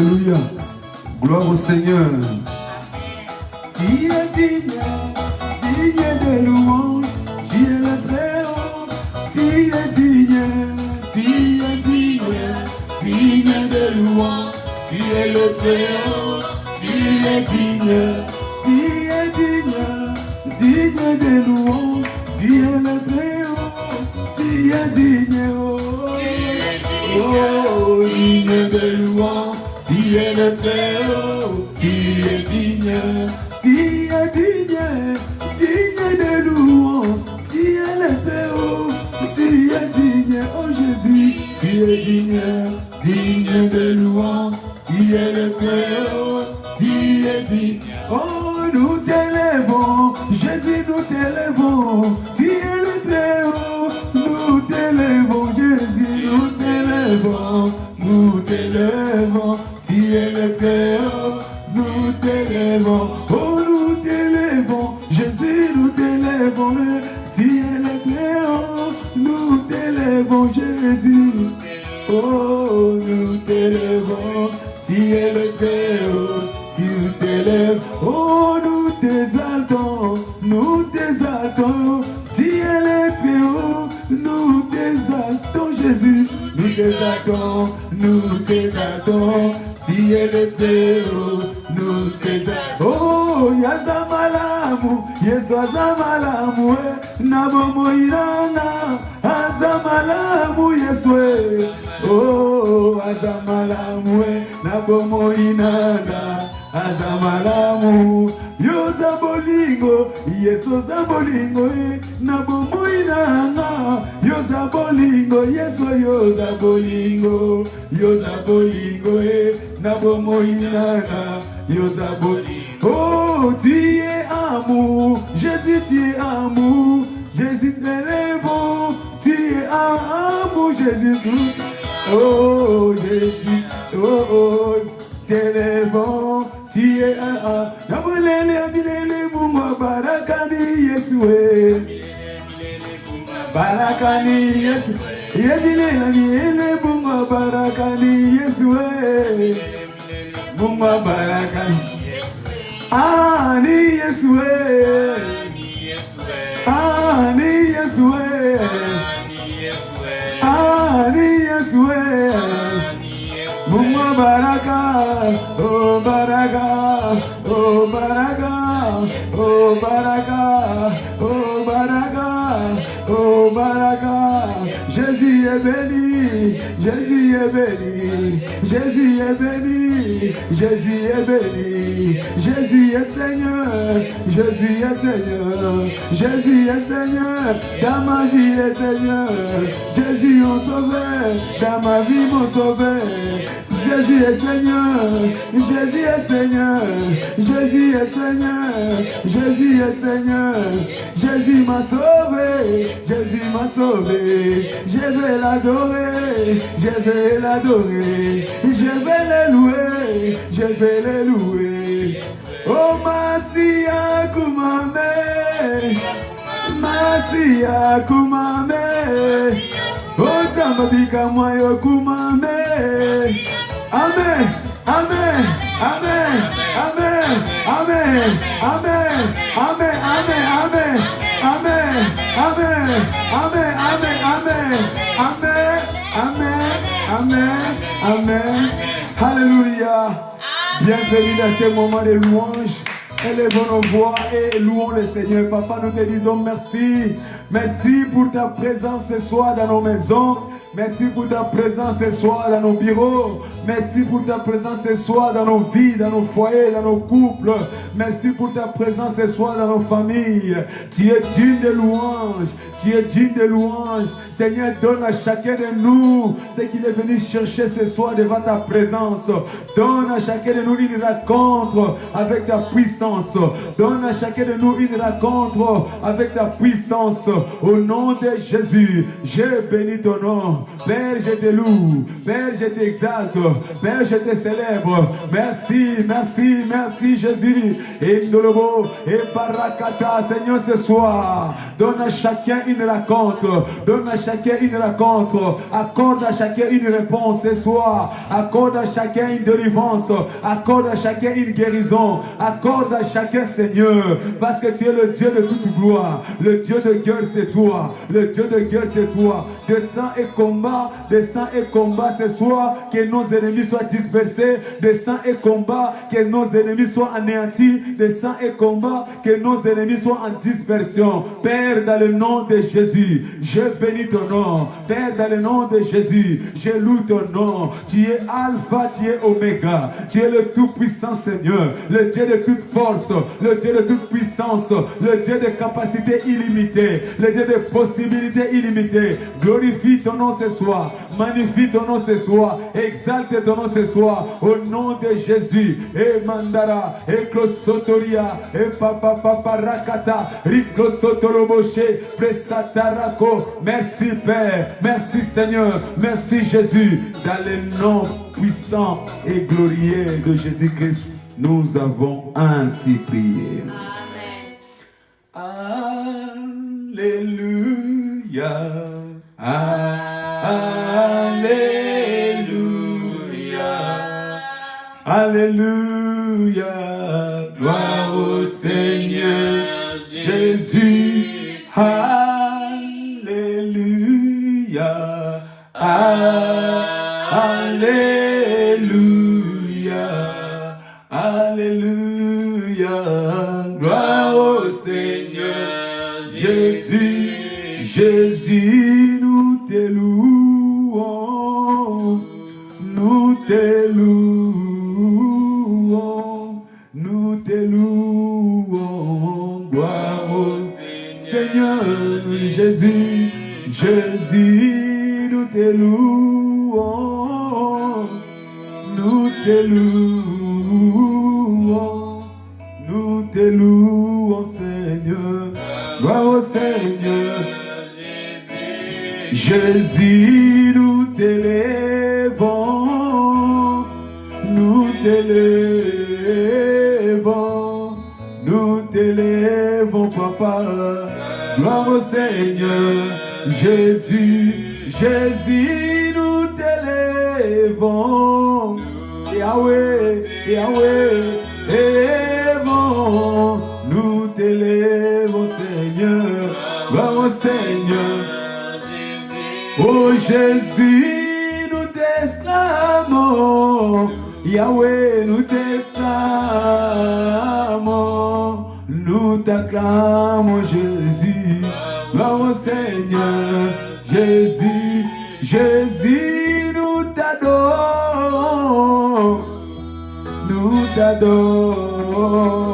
Alléluia. Gloire au Seigneur. Il est digne de louange, tu es le très haut, tu es digne de louange, tu es le très haut, tu es digne de louange, tu es le très haut, tu es digne, oh, digne de louange, tu es le très haut, tu es digne de louange, tu es le très haut, tu es digne, oh Jésus, tu es digne de louange, tu es le très haut, tu es digne, oh nous t'élèvons, Jésus nous t'élèvons, tu es le très haut, nous t'élèvons, Jésus nous t'élèvons, tu es le très haut, nous t'élèvons, oh nous t'élèvons, Jésus nous t'élèvons, tu es le très haut, nous t'élèvons, Jésus, oh nous t'élèvons, tu es le très haut, tu t'élèves, oh nous t'exaltons, tu es le très haut, nous t'exaltons, Jésus, nous t'exaltons, tu es le très haut, nous t'exaltons, oh yazamalamu, Yesu azamalamu, nabomo irana, azamalamu Yesu, oh azamalamu, nabomo inana, azamalamu, yoza bolingo, Yesu zabolingo, nabomo inana, yoza bolingo, Yesu yoza bolingo, nabomo inana, yoza bolingo. Oh, tu es amour, Jésus, tu es amour, Jésus t'élève, tu es amour, Jésus, oh, Jésus, oh, t'élève, tu es amour, Nabolele, Bungo, Barakani, Yesue, Barakani, Yesu, Yedile, Bungo, Barakani, Yesue, Bungo, Barakani. Ani Yesue, Ani Yesue, Ani Yesue, Bunga baraka, oh baraka, oh baraka, oh baraka, oh baraka, oh baraka. Jésus est béni, Jésus est béni, Jésus est béni, Jésus est béni, Jésus est Seigneur, Jésus est Seigneur, Jésus est Seigneur, dans ma vie est Seigneur, Jésus mon sauveur, dans ma vie mon sauveur. Jésus est Seigneur, Jésus est Seigneur, Jésus est Seigneur, Jésus est Seigneur, Jésus m'a sauvé, Jésus m'a sauvé, je vais l'adorer, je vais l'adorer, je vais le louer, je vais le louer. Oh Masia Kumame, Masia Kumame, oh Tambabika Moyo Kumame. Amen, amen, amen, amen, amen, amen, amen, amen, amen, amen, amen, amen, amen, amen, amen, amen, alléluia. Bienvenue dans ce moment de louange. Élevons nos voix et louons le Seigneur. Papa, nous te disons merci. Merci pour ta présence ce soir dans nos maisons. Merci pour ta présence ce soir dans nos bureaux. Merci pour ta présence ce soir dans nos vies, dans nos foyers, dans nos couples. Merci pour ta présence ce soir dans nos familles. Tu es digne de louange. Tu es digne de louange. Seigneur, donne à chacun de nous ce qu'il est venu chercher ce soir devant ta présence. Donne à chacun de nous une rencontre avec ta puissance. Donne à chacun de nous une rencontre avec ta puissance. Au nom de Jésus, je bénis ton nom. Père, je te loue. Père, je t'exalte. Père, je te célèbre. Merci, merci, merci Jésus. Et Ndolobo et Barakata, Seigneur, ce soir, donne à chacun une rencontre. Donne à chacun chacun une rencontre. Accorde à chacun une réponse ce soir. Accorde à chacun une délivrance. Accorde à chacun une guérison. Accorde à chacun, Seigneur, parce que tu es le Dieu de toute gloire. Le Dieu de guerre, c'est toi. Le Dieu de guerre, c'est toi. Descends et combat ce soir, que nos ennemis soient dispersés. Descends et combat, que nos ennemis soient anéantis. Descends et combat, que nos ennemis soient en dispersion. Père, dans le nom de Jésus, je bénis ton nom. Père, dans le nom de Jésus, je loue ton nom. Tu es Alpha, tu es Oméga. Tu es le Tout-Puissant Seigneur, le Dieu de toute force, le Dieu de toute puissance, le Dieu de capacité illimitée, le Dieu de possibilités illimitées. Glorifie ton nom ce soir, magnifie ton nom ce soir, exalte ton nom ce soir, au nom de Jésus. Et Mandara, et Klosotoria, et Papa Rakata, Riklosotoloboshe, Presatarako. Merci Père, merci Seigneur, merci Jésus. Dans le nom puissant et glorieux de Jésus-Christ, nous avons ainsi prié. Amen. Alléluia. Alléluia. Alléluia. Gloire au Seigneur Jésus. Alléluia. Alléluia. Alléluia. Gloire au Seigneur Jésus. Jésus, nous te louons. Nous te louons. Nous te louons. Gloire au Seigneur Jésus. Jésus, nous te louons. Nous te louons. Nous te louons, Seigneur. Gloire au Seigneur Jésus, nous t'élèvons. Nous t'élèvons. Nous t'élèvons, Papa. Gloire au Seigneur Jésus. Jésus, nous t'élèvons. Yahweh, Yahweh, élèvons. Nous t'élèvons, Seigneur. Gloire au Seigneur. Oh Jésus, nous t'exclamons. Yahweh, nous t'exclamons. Nous t'acclamons, Jésus. Gloire au Seigneur. Jésus, Jésus, nous t'adorons. Nous t'adorons.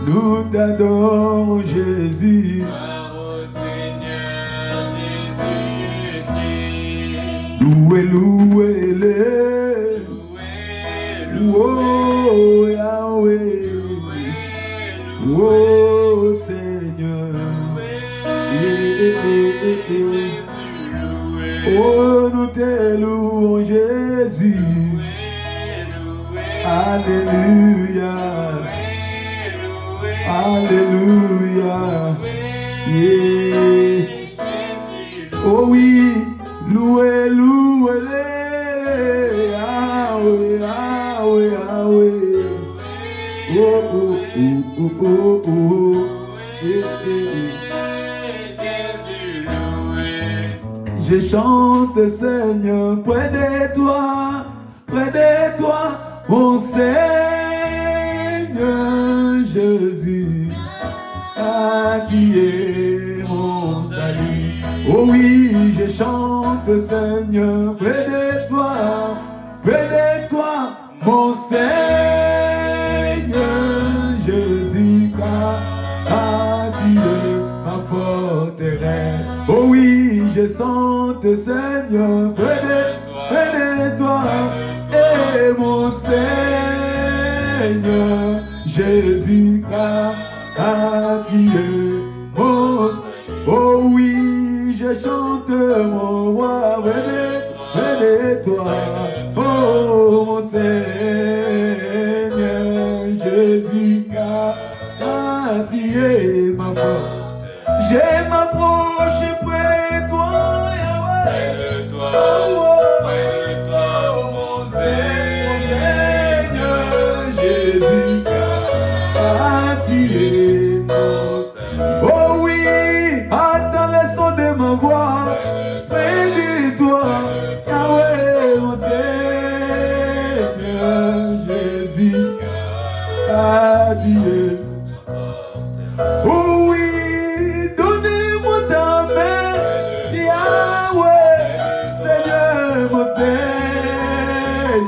Nous t'adorons, Jésus. Loué, loué-le. Oh Yahweh. Oh Seigneur. Oh, nous te louons, Jésus. Alléluia. Alléluia. Yeah. Oh oui. Loué, loué, Yahweh, Yahweh, Yahweh. Oh, oh, oh, oh, oh, oh. Je chante, Seigneur, près de toi, mon Seigneur Jésus. Ah, tu es mon salut. Oh oui, je chante, Seigneur, près de toi, mon Seigneur Jésus, car tu es ma forteresse. Oh oui, je chante, Seigneur, près de toi, et mon Seigneur Jésus, car tu es mon. Oh oui, je chante mon roi, près de toi, oh mon Seigneur Jésus, car tu es ma force. Je m'approche près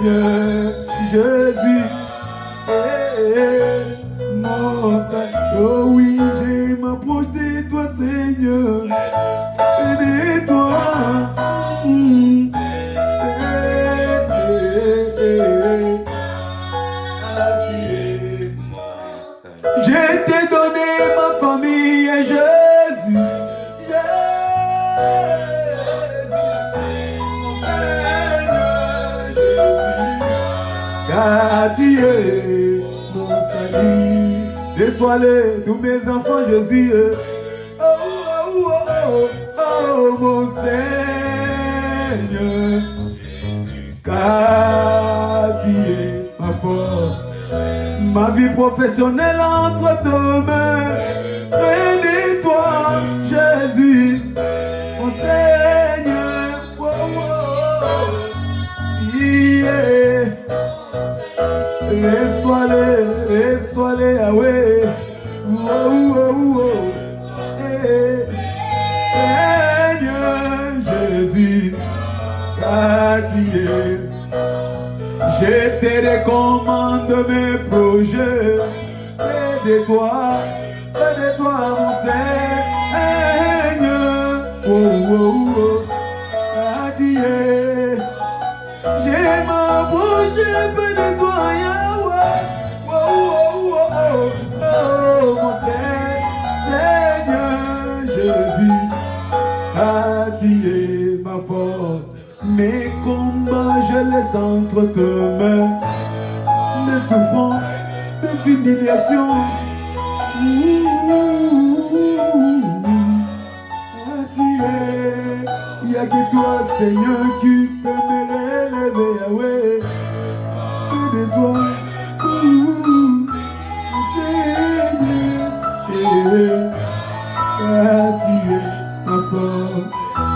Seigneur Jésus. Mon Seigneur, oh oui, je m'approche de toi, Seigneur. Et de toi. Je t'ai donné ma famille, Jésus. Car tu es mon salut. Déçois-les, tous mes enfants, Jésus. Oh, oh, oh, oh, oh, mon Seigneur. Car tu es ma force. Ma vie professionnelle entre tes mains. Bénis-toi, Jésus, mon Seigneur. Oh, oh, oh. Tu es. Reçois-les, Yahweh. Oh, oh, oh, oh. Hey. Seigneur Jésus, car tu es. Je te recommande mes projets. Aide-toi, mon Seigneur. Oh, oh, oh. Ah, tu es. Je m'approche de toi, Yahweh. Oh, oh, oh, oh, oh, mon Seigneur Jésus. Ah, tu es ma force. Mes combats, je les entre tes mains. Mes souffrances, mes humiliations. Ah, tu es. Il n'y a que toi, Seigneur, qui peut me relever, Yahweh. Que de toi, Seigneur. Ah, tu es ma force.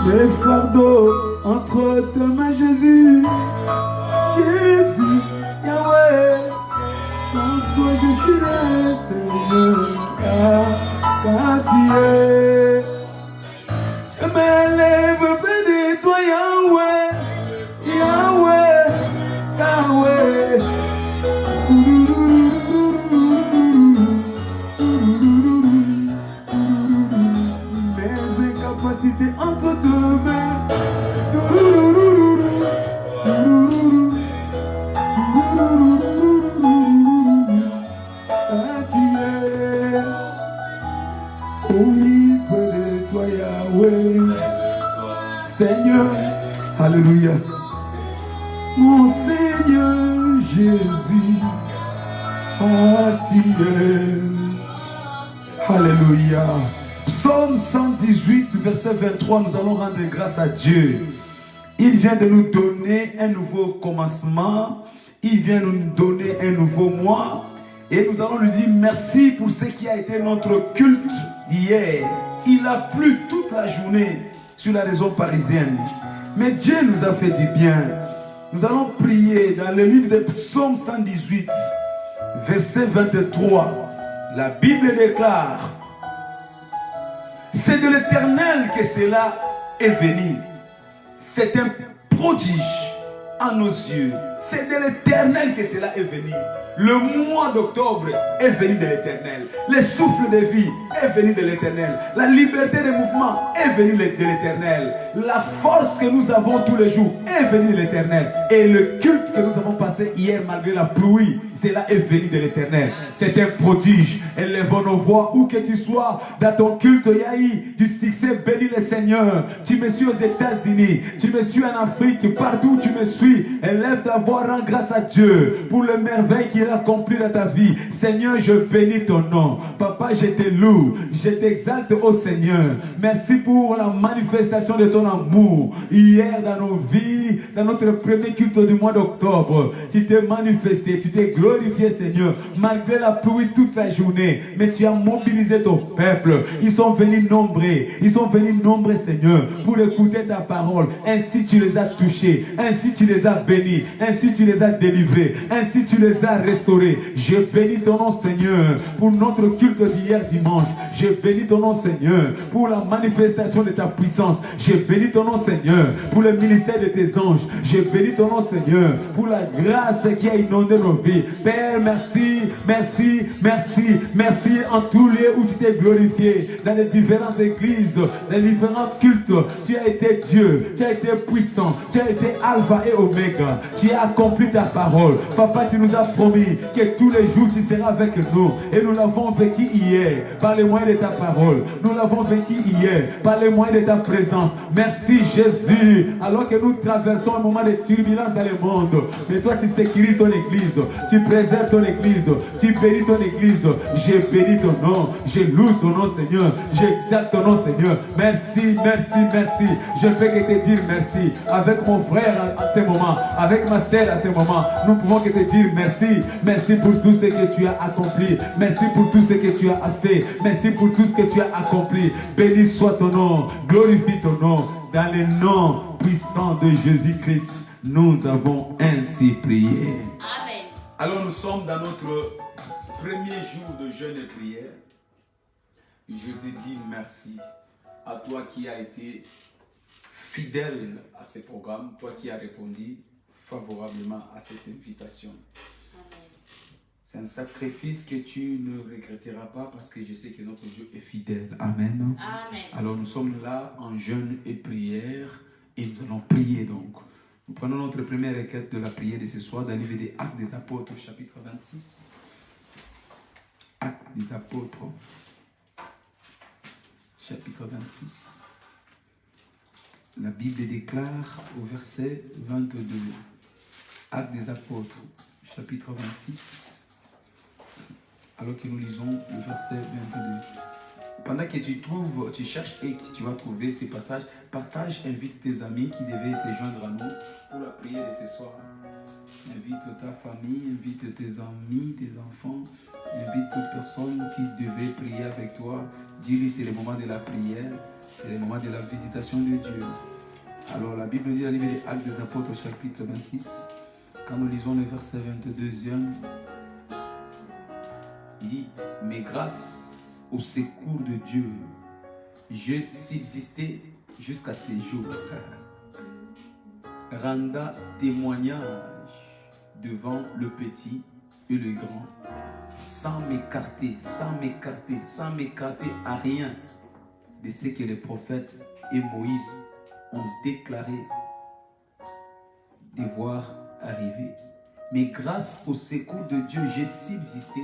Les fardeaux entre tes mains, Jésus. Jésus, Yahweh. Sans toi, je suis là, Seigneur. Car tu es. Je m'élève près de toi, Yahweh. Yahweh, Yahweh. Mes incapacités entre deux mains. Oui, près de toi, Yahweh. Seigneur, alléluia. Mon Seigneur Jésus, ah, tu es. Alléluia. Psaume 118, verset 23, nous allons rendre grâce à Dieu. Il vient de nous donner un nouveau commencement. Il vient nous donner un nouveau mois. Et nous allons lui dire merci pour ce qui a été notre culte hier. Il a plu toute la journée sur la région parisienne. Mais Dieu nous a fait du bien. Nous allons prier dans le livre de Psaume 118, verset 23. La Bible déclare: c'est de l'Éternel que cela est venu. C'est un prodige à nos yeux. C'est de l'Éternel que cela est venu. Le mois d'octobre est venu de l'Éternel. Le souffle de vie est venu de l'Éternel. La liberté de mouvement est venue de l'Éternel. La force que nous avons tous les jours est venue de l'Éternel. Et le culte que nous avons passé hier malgré la pluie, cela est venu de l'Éternel. C'est un prodige. Élevons nos voix où que tu sois dans ton culte. Il y a eu du succès. Bénis le Seigneur. Tu me suis aux États-Unis. Tu me suis en Afrique. Partout où tu me suis. Élève ta voix. Rends grâce à Dieu pour le merveille qu'il a accompli dans ta vie. Seigneur, je bénis ton nom. Papa, je te loue. Je t'exalte au Seigneur. Merci pour la manifestation de ton amour. Hier dans nos vies, dans notre premier culte du mois d'octobre, Tu t'es manifesté, tu t'es glorifié, Seigneur, malgré la pluie toute la journée. Mais tu as mobilisé ton peuple. Ils sont venus nombreux, Seigneur, pour écouter ta parole. Ainsi tu les as touchés, ainsi tu les as bénis, ainsi tu les as délivrés, ainsi tu les as restaurés. Je bénis ton nom, Seigneur, pour notre culte d'hier dimanche. Je bénis ton nom, Seigneur, pour la manifestation de ta puissance. Je bénis ton nom, Seigneur, pour le ministère de tes anges. Je bénis ton nom, Seigneur, pour la grâce qui a inondé nos vies. Père, merci, merci, merci, merci en tous lieux où tu t'es glorifié, dans les différentes églises, dans les différents cultes. Tu as été Dieu, tu as été puissant, tu as été Alpha et Oméga. Tu as accompli ta parole. Papa, tu nous as promis que tous les jours tu seras avec nous. Et nous l'avons vécu hier par les moyens de ta parole. Nous l'avons vécu hier par les moyens de ta présence. Merci Jésus. Alors que nous traversons un moment de turbulence dans le monde, mais toi tu sécurises ton église, tu préserves ton église, tu bénis ton église. Je bénis ton nom, je loue ton nom, Seigneur, j'exalte ton nom, Seigneur. Merci, merci, merci. Je ne peux que te dire merci. Avec mon frère à ce moment, avec ma sœur à ce moment, nous pouvons que te dire merci. Merci pour tout ce que tu as accompli. Merci pour tout ce que tu as fait. Merci pour tout ce que tu as accompli. Béni soit ton nom, glorifie ton nom. Dans le nom puissant de Jésus-Christ, nous avons ainsi prié. Amen. Alors nous sommes dans notre premier jour de jeûne et prière. Et je te dis merci à toi qui as été fidèle à ce programme, toi qui as répondu favorablement à cette invitation. Amen. C'est un sacrifice que tu ne regretteras pas parce que je sais que notre Dieu est fidèle. Amen. Amen. Alors nous sommes là en jeûne et prière et nous allons prier donc. Nous prenons notre première requête de la prière de ce soir dans le livre des Actes des Apôtres, chapitre 26. Actes des Apôtres, chapitre 26. La Bible déclare au verset 22. Actes des Apôtres, chapitre 26. Alors que nous lisons le verset 22. Pendant que tu cherches et que tu vas trouver ces passages, partage, invite tes amis qui devaient se joindre à nous pour la prière de ce soir. Invite ta famille, invite tes amis, tes enfants, invite toute personne qui devait prier avec toi. Dis-lui, c'est le moment de la prière, c'est le moment de la visitation de Dieu. Alors la Bible dit, dans le livre des Actes des Apôtres, chapitre 26, quand nous lisons le verset 22e, il dit, mais grâce au secours de Dieu, je subsistais jusqu'à ces jours, renda témoignage devant le petit et le grand, sans m'écarter à rien de ce que les prophètes et Moïse ont déclaré devoir arriver. Mais grâce au secours de Dieu, j'ai subsisté.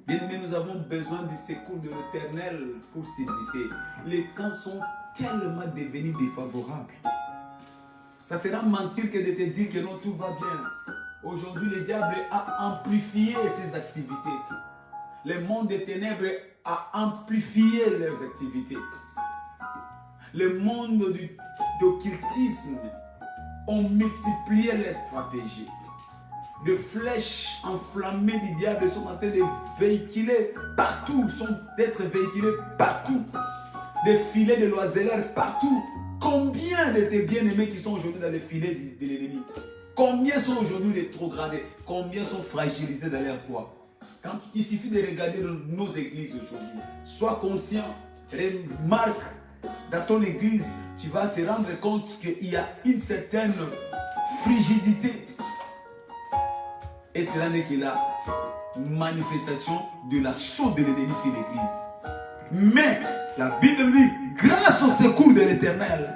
Bien-aimés, nous avons besoin du secours de l'Éternel pour subsister. Les temps sont tellement devenus défavorables. Ça sera mentir que de te dire que non, tout va bien. Aujourd'hui, le diable a amplifié ses activités. Le monde des ténèbres a amplifié leurs activités. Le monde d'occultisme ont multiplié les stratégies. De flèches enflammées du diable sont en train de véhiculer partout, d'être véhiculées partout. Des filets de l'oiseleur partout. Combien de tes bien-aimés qui sont aujourd'hui dans les filets de l'ennemi? Combien sont aujourd'hui rétrogradés? Combien sont fragilisés dans leur foi? Quand il suffit de regarder nos églises aujourd'hui, sois conscient, remarque dans ton église, tu vas te rendre compte qu'il y a une certaine frigidité. Et cela n'est que la manifestation de l'assaut de l'ennemi sur l'église. Mais la Bible dit, grâce au secours de l'Éternel,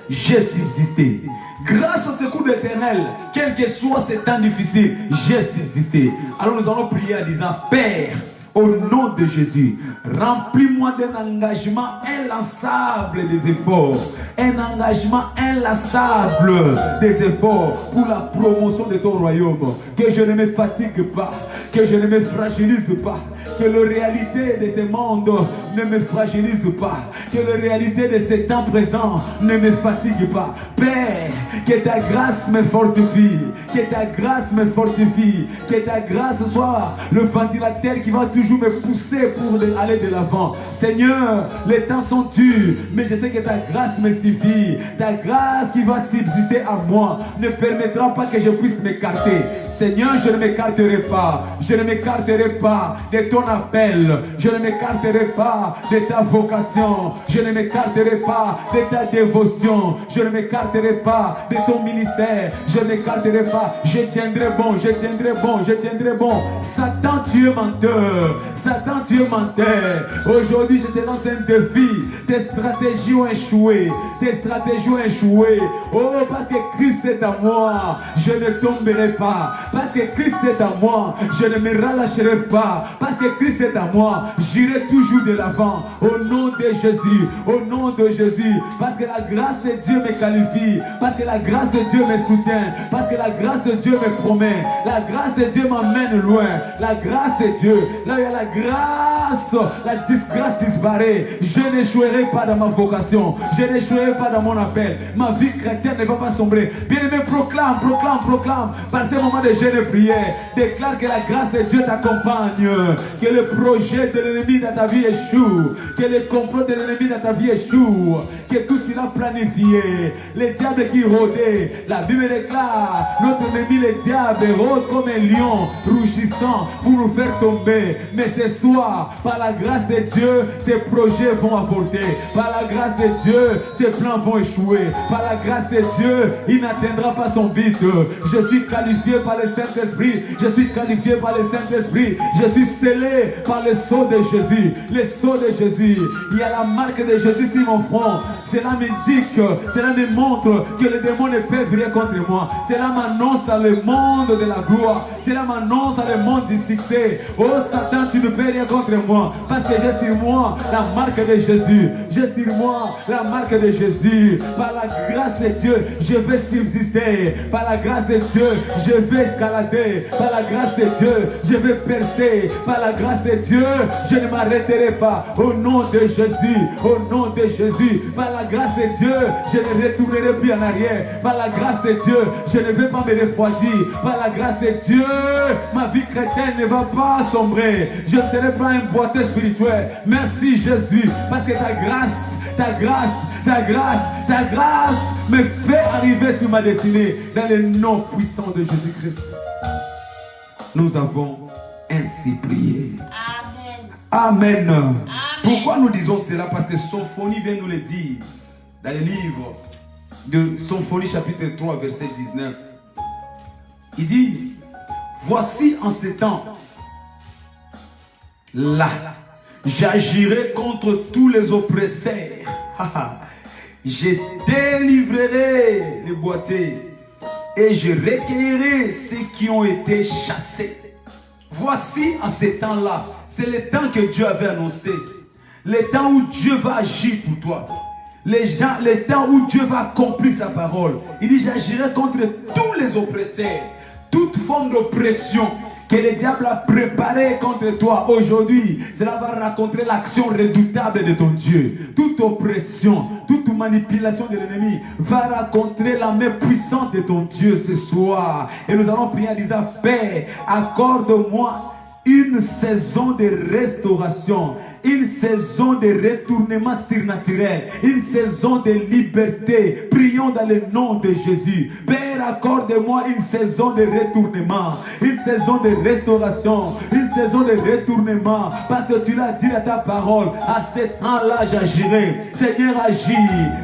j'ai subsisté. Grâce au secours de l'Éternel, quel que soit ces temps difficiles, j'ai subsisté. Alors nous allons prier en disant, Père, Au nom de Jésus, remplis-moi d'un engagement inlassable des efforts. Un engagement inlassable des efforts pour la promotion de ton royaume. Que je ne me fatigue pas, que je ne me fragilise pas, que la réalité de ce monde ne me fragilise pas, que la réalité de ce temps présent ne me fatigue pas. Père, que ta grâce me fortifie, que ta grâce me fortifie, que ta grâce soit le ventilateur qui va toujours me pousser pour aller de l'avant. Seigneur, les temps sont durs, mais je sais que ta grâce me suffit. Ta grâce qui va subsister à moi ne permettra pas que je puisse m'écarter. Seigneur, je ne m'écarterai pas. Je ne m'écarterai pas de ton appel. Je ne m'écarterai pas de ta vocation. Je ne m'écarterai pas de ta dévotion. Je ne m'écarterai pas de ton ministère. Je ne m'écarterai pas. Je tiendrai bon, je tiendrai bon, je tiendrai bon. Satan, tu es menteur. Satan, tu es menteur. Aujourd'hui, je te lance un défi. Tes stratégies ont échoué. Tes stratégies ont échoué. Oh, parce que Christ est à moi, je ne tomberai pas. Parce que Christ est à moi, je ne me relâcherai pas. Parce que Christ est à moi, j'irai toujours de l'avant. Au nom de Jésus, au nom de Jésus. Parce que la grâce de Dieu me qualifie. Parce que la grâce de Dieu me soutient. Parce que la grâce de Dieu me promet. La grâce de Dieu m'emmène loin. La grâce de Dieu, là où il y a la grâce, la disgrâce disparaît. Je n'échouerai pas dans ma vocation. Je n'échouerai pas dans mon appel. Ma vie chrétienne ne va pas sombrer. Bien-aimé, proclame, proclame, proclame. Par ces moments de jeûne et prière, déclare que la grâce de Dieu t'accompagne. Que le projet de l'ennemi dans ta vie échoue. Que le complot de l'ennemi dans ta vie échoue. Que tout ce qu'il a planifié, les diables qui rôdaient, la Bible déclare, notre ennemi le diable rôde comme un lion rougissant pour nous faire tomber. Mais ce soir, par la grâce de Dieu, ces projets vont avorter. Par la grâce de Dieu, ces plans vont échouer. Par la grâce de Dieu, il n'atteindra pas son but. Je suis qualifié par le Saint-Esprit. Je suis qualifié par le Saint-Esprit. Je suis scellé par le sceau de Jésus. Le sceau de Jésus. Il y a la marque de Jésus sur mon front. Cela m'indique, cela me montre que les démons ne peuvent rien contre moi. Cela m'annonce dans le monde de la gloire. Cela m'annonce dans le monde du succès. Oh Satan, tu ne peux rien contre moi. Parce que j'ai sur moi la marque de Jésus. J'ai sur moi la marque de Jésus. Par la grâce de Dieu, je vais subsister. Par la grâce de Dieu, je vais escalader. Par la grâce de Dieu, je vais percer. Par la grâce de Dieu, je ne m'arrêterai pas. Au nom de Jésus, au nom de Jésus. Par la grâce de Dieu, je ne retournerai plus en arrière. Par la grâce de Dieu, je ne vais pas me refroidir. Par la grâce de Dieu, ma vie chrétienne ne va pas sombrer. Je ne serai pas un boiteux spirituel. Merci Jésus, parce que ta grâce me fait arriver sur ma destinée. Dans le nom puissant de Jésus-Christ. Nous avons ainsi prié. Amen. Amen. Pourquoi nous disons cela? Parce que Symphonie vient nous le dire dans le livre de Symphonie chapitre 3 verset 19. Il dit, voici en ces temps là, j'agirai contre tous les oppresseurs. Je délivrerai les boiteux et je recueillerai ceux qui ont été chassés. Voici en ces temps-là, c'est le temps que Dieu avait annoncé. Le temps où Dieu va agir pour toi. Le temps où Dieu va accomplir sa parole. Il dit, j'agirai contre tous les oppresseurs. Toute forme d'oppression que le diable a préparé contre toi aujourd'hui, cela va raconter l'action redoutable de ton Dieu. Toute oppression, toute manipulation de l'ennemi va raconter la main puissante de ton Dieu ce soir. Et nous allons prier en disant, Père, accorde-moi une saison de restauration, une saison de retournement surnaturel, une saison de liberté. Prions dans le nom de Jésus. Père, accorde-moi une saison de retournement, une saison de restauration, une saison de retournement, parce que tu l'as dit à ta parole. À ce temps-là, j'agirai. Seigneur, agis.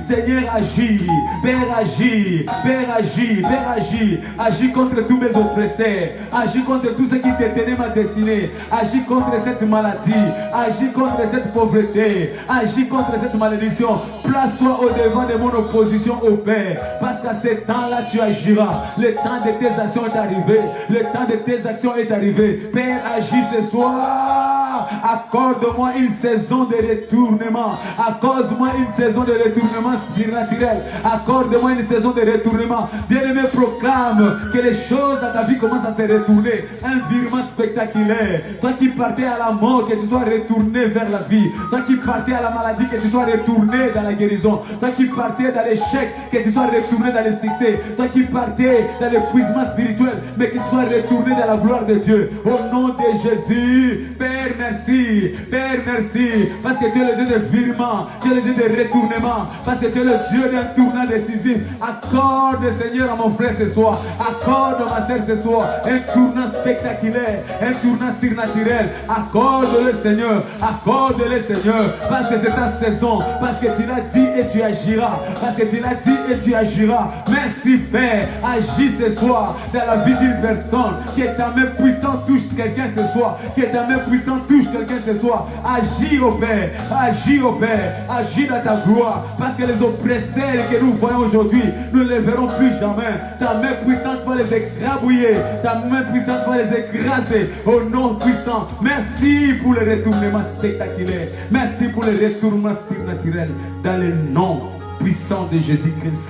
Seigneur, agis. Père, agis. Père, agis. Père, agis. Agis contre tous mes oppresseurs. Agis contre tous ceux qui détenaient ma destinée. Agis contre cette maladie. Agis contre cette pauvreté. Agis contre cette malédiction. Place-toi au devant de mon opposition au Père. Parce qu'à ce temps-là, tu agiras. Le temps de tes actions est arrivé. Le temps de tes actions est arrivé. Père, agis ce soir. Accorde-moi une saison de retournement. Accorde-moi une saison de retournement spirituel. Accorde-moi une saison de retournement. Bien-aimé, proclame que les choses dans ta vie commencent à se retourner. Un virement spectaculaire. Toi qui partais à la mort, que tu sois retourné vers la vie. Toi qui partais à la maladie, que tu sois retourné dans la guérison. Toi qui partais dans l'échec, que tu sois retourné dans le succès. Toi qui partais dans l'épuisement spirituel, mais que tu sois retourné dans la gloire de Dieu. Au nom de Jésus, Père, merci. Père, merci. Parce que tu es le Dieu de virement. Tu es le Dieu de retournement. Parce que tu es le Dieu d'un tournant décisif. Accorde, Seigneur, à mon frère ce soir. Accorde à ma soeur ce soir. Un tournant spectaculaire. Un tournant surnaturel. Accorde-le, Seigneur. Accorde-le, Seigneur. Parce que c'est ta saison. Parce que tu l'as dit et tu agiras. Parce que tu l'as dit et tu agiras. Merci, Père. Agis ce soir dans la vie d'une personne. Que ta main puissante touche quelqu'un ce soir. Que ta main puissante touche quelqu'un ce soir. Agis, au Père. Agis, au Père. Agis dans ta gloire. Parce que les oppresseurs que nous voyons aujourd'hui, nous ne les verrons plus jamais. Ta main puissante va les écrabouiller. Ta main puissante va les écraser. Au nom puissant. Merci pour le retournement spectaculaire. Merci pour le retournement surnaturel. Dans le nom puissant de Jésus-Christ,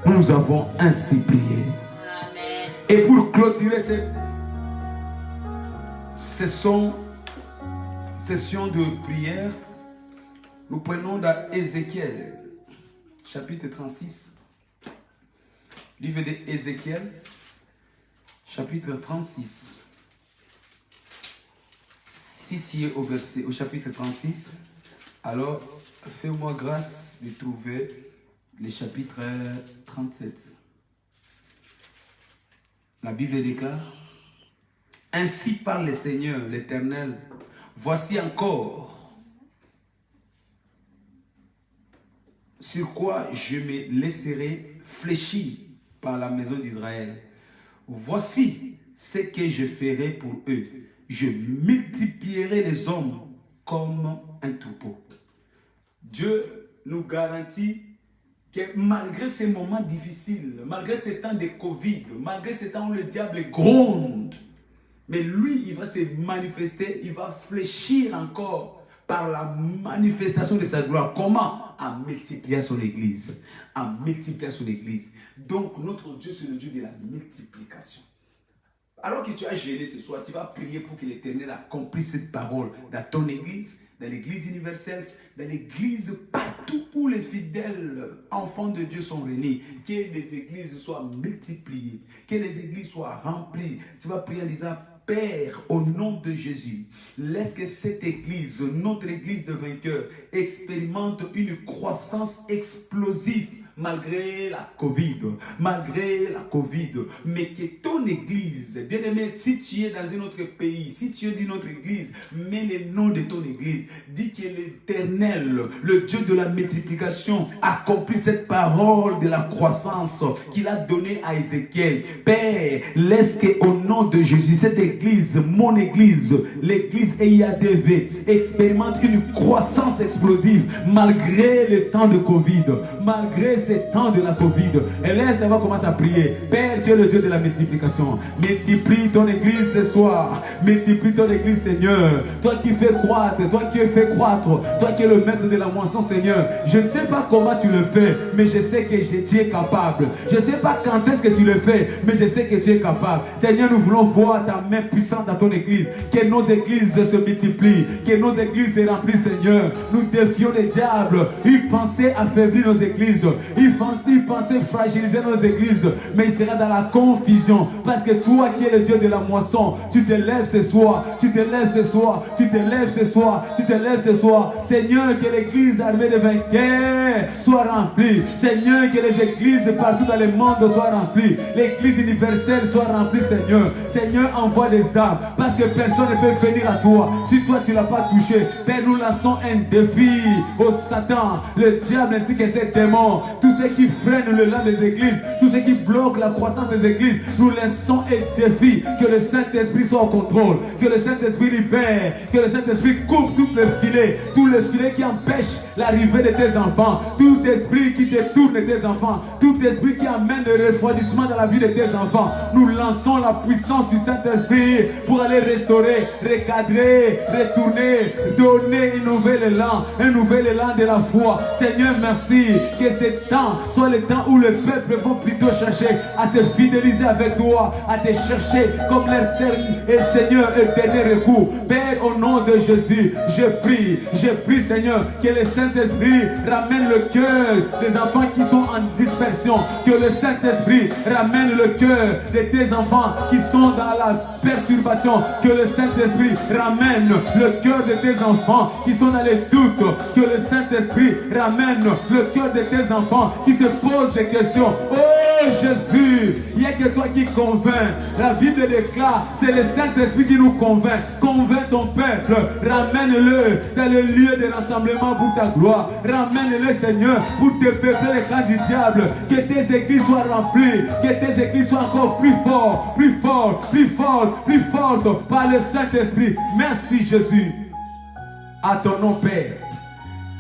nous avons ainsi prié. Amen. Et pour clôturer cette session de prière, nous prenons dans Ézéchiel, chapitre 36. Livre d'Ézéchiel, chapitre 36. Si tu es au chapitre 36, alors fais-moi grâce de trouver le chapitre 37. La Bible déclare: ainsi parle le Seigneur, l'Éternel, voici encore sur quoi je me laisserai fléchir par la maison d'Israël. Voici ce que je ferai pour eux. Je multiplierai les hommes comme un troupeau. Dieu nous garantit que malgré ces moments difficiles, malgré ces temps de Covid, malgré ces temps où le diable gronde, mais lui, il va se manifester, il va fléchir encore par la manifestation de sa gloire. Comment? En multipliant son église. En multipliant son église. Donc, notre Dieu, c'est le Dieu de la multiplication. Alors que tu as gêné ce soir, tu vas prier pour que l'Éternel accomplisse cette parole dans ton église, dans l'église universelle, dans l'église partout où les fidèles enfants de Dieu sont réunis. Que les églises soient multipliées, que les églises soient remplies. Tu vas prier en disant: Père, au nom de Jésus, laisse que cette église, notre église de vainqueurs, expérimente une croissance explosive malgré la Covid, mais que ton église, bien aimé, si tu es dans un autre pays, si tu es d'une autre église, mets le nom de ton église, dis que l'Éternel, le Dieu de la multiplication, accomplit cette parole de la croissance qu'il a donnée à Ézéchiel. Père, laisse que au nom de Jésus, cette église, mon église, l'église EIADV, expérimente une croissance explosive malgré le temps de Covid, malgré ces temps de la Covid. Et là, on va commencer à prier. Père, tu es le Dieu de la multiplication. Multiplie ton église ce soir. Multiplie ton église, Seigneur. Toi qui fais croître, toi qui fais croître, toi qui es le maître de la moisson, Seigneur. Je ne sais pas comment tu le fais, mais je sais que tu es capable. Je ne sais pas quand est-ce que tu le fais, mais je sais que tu es capable. Seigneur, nous voulons voir ta main puissante dans ton église. Que nos églises se multiplient. Que nos églises se remplissent, Seigneur. Nous défions les diables. Ils pensaient affaiblir nos églises. Ils pensaient fragiliser nos églises. Mais il sera dans la confusion. Parce que toi qui es le Dieu de la moisson, tu te lèves ce soir. Tu te lèves ce soir. Tu te lèves ce soir. Tu te lèves ce soir. Seigneur, que l'église armée de vainqueurs soit remplie. Seigneur, que les églises partout dans le monde soient remplies. L'église universelle soit remplie, Seigneur. Seigneur, envoie des âmes. Parce que personne ne peut venir à toi. Si toi tu ne l'as pas touché, Père, nous lançons un défi au Satan, le diable ainsi que ses démons. tout ce qui freine le lien des églises, tout ce qui bloque la croissance des églises, nous laissons et défie que le Saint-Esprit soit au contrôle, que le Saint-Esprit libère, que le Saint-Esprit coupe tous les filets qui empêchent l'arrivée de tes enfants, tout esprit qui détourne tes enfants, tout esprit qui amène le refroidissement dans la vie de tes enfants. Nous lançons la puissance du Saint-Esprit pour aller restaurer, recadrer, retourner, donner un nouvel élan de la foi. Seigneur, merci que ces temps soient les temps où le peuple vont plutôt chercher à se fidéliser avec toi, à te chercher comme leur Seigneur et dernier recours. Père, au nom de Jésus, je prie Seigneur, que le Saint-Esprit ramène le cœur des enfants qui sont en dispersion, que le Saint-Esprit ramène le cœur de tes enfants qui sont dans la perturbation, que le Saint-Esprit ramène le cœur de tes enfants qui sont dans les doutes, que le Saint-Esprit ramène le cœur de tes enfants qui se posent des questions. Oh Jésus, il n'y a que toi qui convainc. La vie de l'éclat, c'est le Saint-Esprit qui nous convainc. Convainc ton peuple, ramène-le dans le lieu de rassemblement pour ta gloire. Ramène-le Seigneur pour te peupler les camps du diable. Que tes églises soient remplies, que tes églises soient encore plus fortes, plus fortes, plus fortes, plus fortes par le Saint-Esprit. Merci Jésus. À ton nom Père,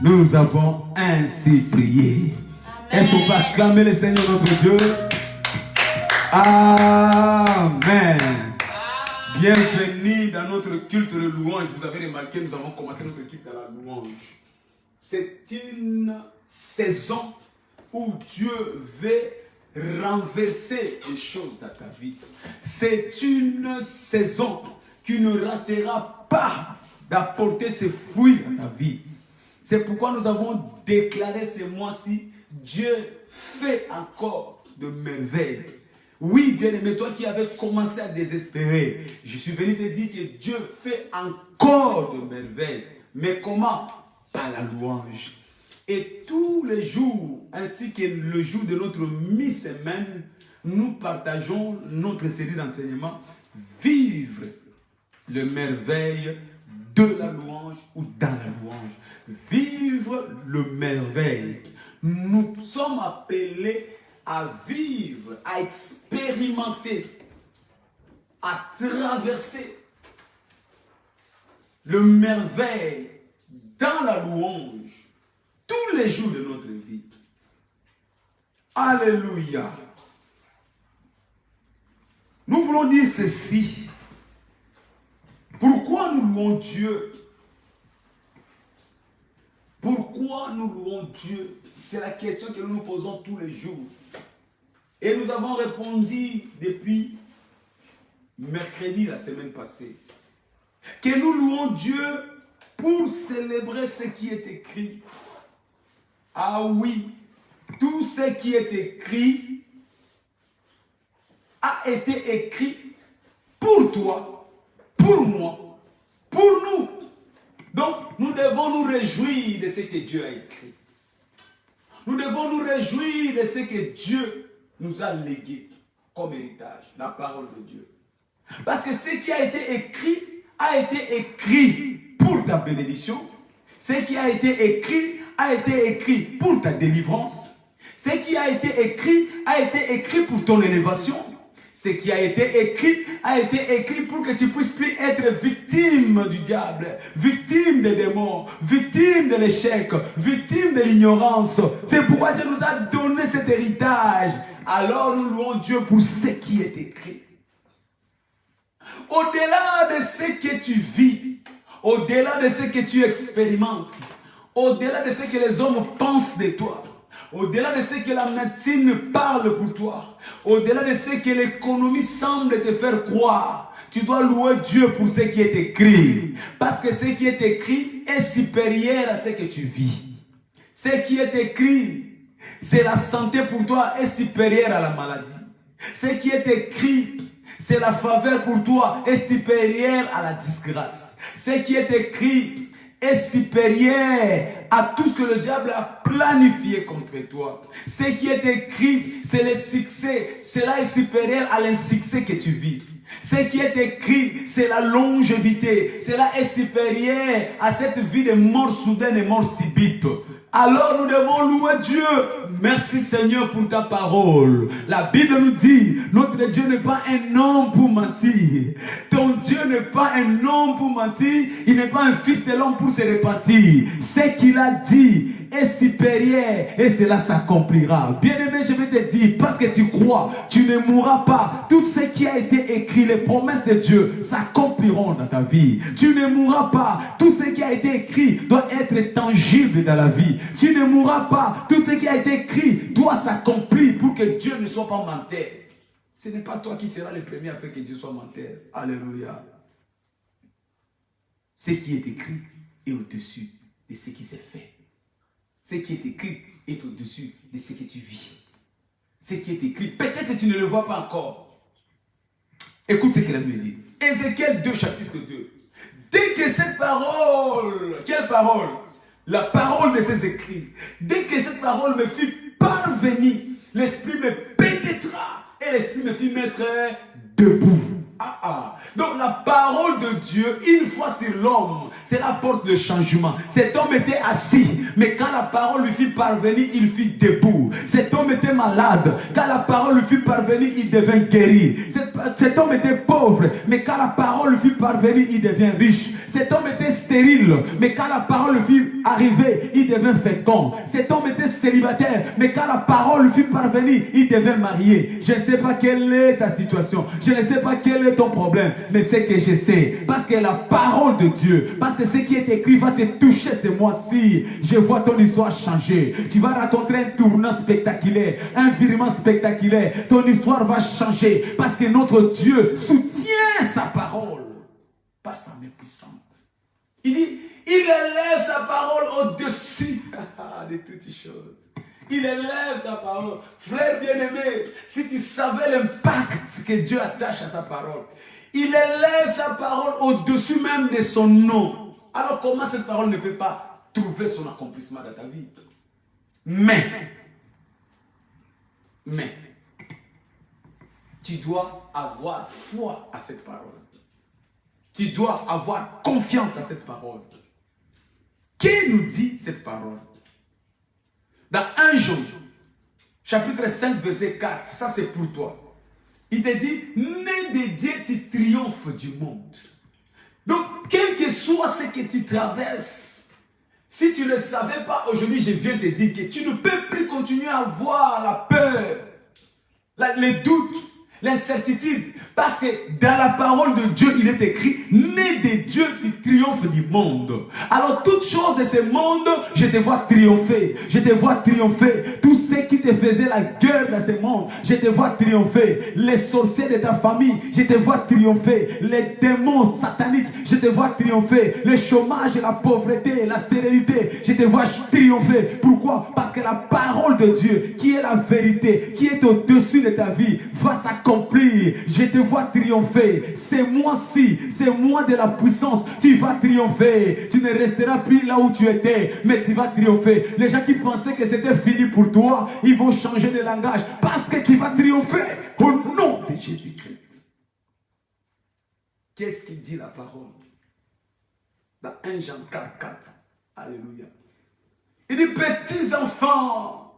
nous avons ainsi prié. Est-ce qu'on peut acclamer le Seigneur notre Dieu? Amen. Bienvenue dans notre culte de louange. Vous avez remarqué, nous avons commencé notre culte dans la louange. C'est une saison où Dieu veut renverser les choses dans ta vie. C'est une saison qui ne ratera pas d'apporter ses fruits dans ta vie. C'est pourquoi nous avons déclaré ce mois-ci, Dieu fait encore de merveilles. Oui, bien-aimé, toi qui avais commencé à désespérer, je suis venu te dire que Dieu fait encore de merveilles. Mais comment? Par la louange. Et tous les jours, ainsi que le jour de notre mi-semaine, nous partageons notre série d'enseignements, vivre le merveille de la louange ou dans la louange. Vivre le merveille. Nous sommes appelés à vivre, à expérimenter, à traverser le merveille dans la louange tous les jours de notre vie. Alléluia. Nous voulons dire ceci. Pourquoi nous louons Dieu? Pourquoi nous louons Dieu? C'est la question que nous nous posons tous les jours. Et nous avons répondu depuis mercredi la semaine passée. Que nous louons Dieu pour célébrer ce qui est écrit. Ah oui, tout ce qui est écrit a été écrit pour toi, pour moi, pour nous. Donc, nous devons nous réjouir de ce que Dieu a écrit. Nous devons nous réjouir de ce que Dieu nous a légué comme héritage, la parole de Dieu. Parce que ce qui a été écrit pour ta bénédiction. Ce qui a été écrit pour ta délivrance. Ce qui a été écrit pour ton élévation. Ce qui a été écrit pour que tu puisses plus être victime du diable, victime des démons, victime de l'échec, victime de l'ignorance. C'est pourquoi Dieu nous a donné cet héritage. Alors nous louons Dieu pour ce qui est écrit. Au-delà de ce que tu vis, au-delà de ce que tu expérimentes, au-delà de ce que les hommes pensent de toi, au-delà de ce que la médecine parle pour toi, au-delà de ce que l'économie semble te faire croire, tu dois louer Dieu pour ce qui est écrit. Parce que ce qui est écrit est supérieur à ce que tu vis. Ce qui est écrit, c'est la santé pour toi est supérieure à la maladie. Ce qui est écrit, c'est la faveur pour toi est supérieure à la disgrâce. Ce qui est écrit est supérieur à tout ce que le diable a planifié contre toi. Ce qui est écrit, c'est le succès. Cela est supérieur à l'insuccès que tu vis. Ce qui est écrit, c'est la longévité. Cela est supérieur à cette vie de mort soudaine et mort subite. Alors nous devons louer Dieu. Merci Seigneur pour ta parole. La Bible nous dit, notre Dieu n'est pas un homme pour mentir. Ton Dieu n'est pas un homme pour mentir. Il n'est pas un fils de l'homme pour se repentir. Ce qu'il a dit est supérieur et cela s'accomplira. Bien-aimé, je vais te dire, parce que tu crois, tu ne mourras pas. Tout ce qui a été écrit, les promesses de Dieu s'accompliront dans ta vie. Tu ne mourras pas. Tout ce qui a été écrit doit être tangible dans la vie. Tu ne mourras pas. Tout ce qui a été écrit doit s'accomplir pour que Dieu ne soit pas menteur. Ce n'est pas toi qui seras le premier à faire que Dieu soit menteur. Alléluia. Ce qui est écrit est au-dessus de ce qui s'est fait. Ce qui est écrit est au-dessus de ce que tu vis. Ce qui est écrit, peut-être que tu ne le vois pas encore. Écoute ce qu'il a me dit. Ézéchiel 2, chapitre 2. Dès que cette parole, quelle parole? La parole de ses écrits. Dès que cette parole me fut parvenue, l'esprit me pénétra et l'esprit me fit mettre debout. Donc la parole de Dieu, une fois sur l'homme, c'est la porte de changement. Cet homme était assis, mais quand la parole lui fut parvenue, il fut debout. Cet homme était malade, quand la parole lui fut parvenue, il devint guéri. Cet homme était pauvre, mais quand la parole lui fut parvenue, il devient riche. Cet homme était stérile, mais quand la parole lui fut arrivée, il devint fécond. Cet homme était célibataire, mais quand la parole lui fut parvenue, il devint marié. Je ne sais pas quelle est ta situation, je ne sais pas quel est ton problème, mais c'est que je sais, parce que la parole de Dieu, parce que ce qui est écrit va te toucher ce mois-ci. Je vois ton histoire changer. Tu vas rencontrer un tournant spectaculaire, un virement spectaculaire. Ton histoire va changer, parce que notre Dieu soutient sa parole par sa main puissante. Il dit, il élève sa parole au-dessus de toutes choses. Il élève sa parole. Frère bien-aimé, si tu savais l'impact que Dieu attache à sa parole, il élève sa parole au-dessus même de son nom. Alors comment cette parole ne peut pas trouver son accomplissement dans ta vie? Mais, tu dois avoir foi à cette parole. Tu dois avoir confiance à cette parole. Qui nous dit cette parole? Dans 1 Jean, chapitre 5, verset 4, ça c'est pour toi. Il te dit, né de Dieu, tu triomphes du monde. Donc, quel que soit ce que tu traverses, si tu ne le savais pas aujourd'hui, je viens te dire que tu ne peux plus continuer à avoir la peur, les doutes, l'incertitude. Parce que dans la parole de Dieu, il est écrit, né de Dieu, tu triomphes du monde. Alors, toute chose de ce monde, je te vois triompher. Je te vois triompher. Tout ce qui te faisait la guerre dans ce monde, je te vois triompher. Les sorciers de ta famille, je te vois triompher. Les démons sataniques, je te vois triompher. Le chômage, la pauvreté, la stérilité, je te vois triompher. Pourquoi? Parce que la parole de Dieu, qui est la vérité, qui est au-dessus de ta vie, va s'accomplir. Je te vois triompher. C'est moi-ci, c'est moi de la puissance. Tu vas triompher. Tu ne resteras plus là où tu étais, mais tu vas triompher. Les gens qui pensaient que c'était fini pour toi, ils vont changer de langage parce que tu vas triompher au nom de Jésus-Christ. Qu'est-ce qu'il dit la parole? Dans 1 Jean 4, 4. Alléluia. Il dit, petits enfants,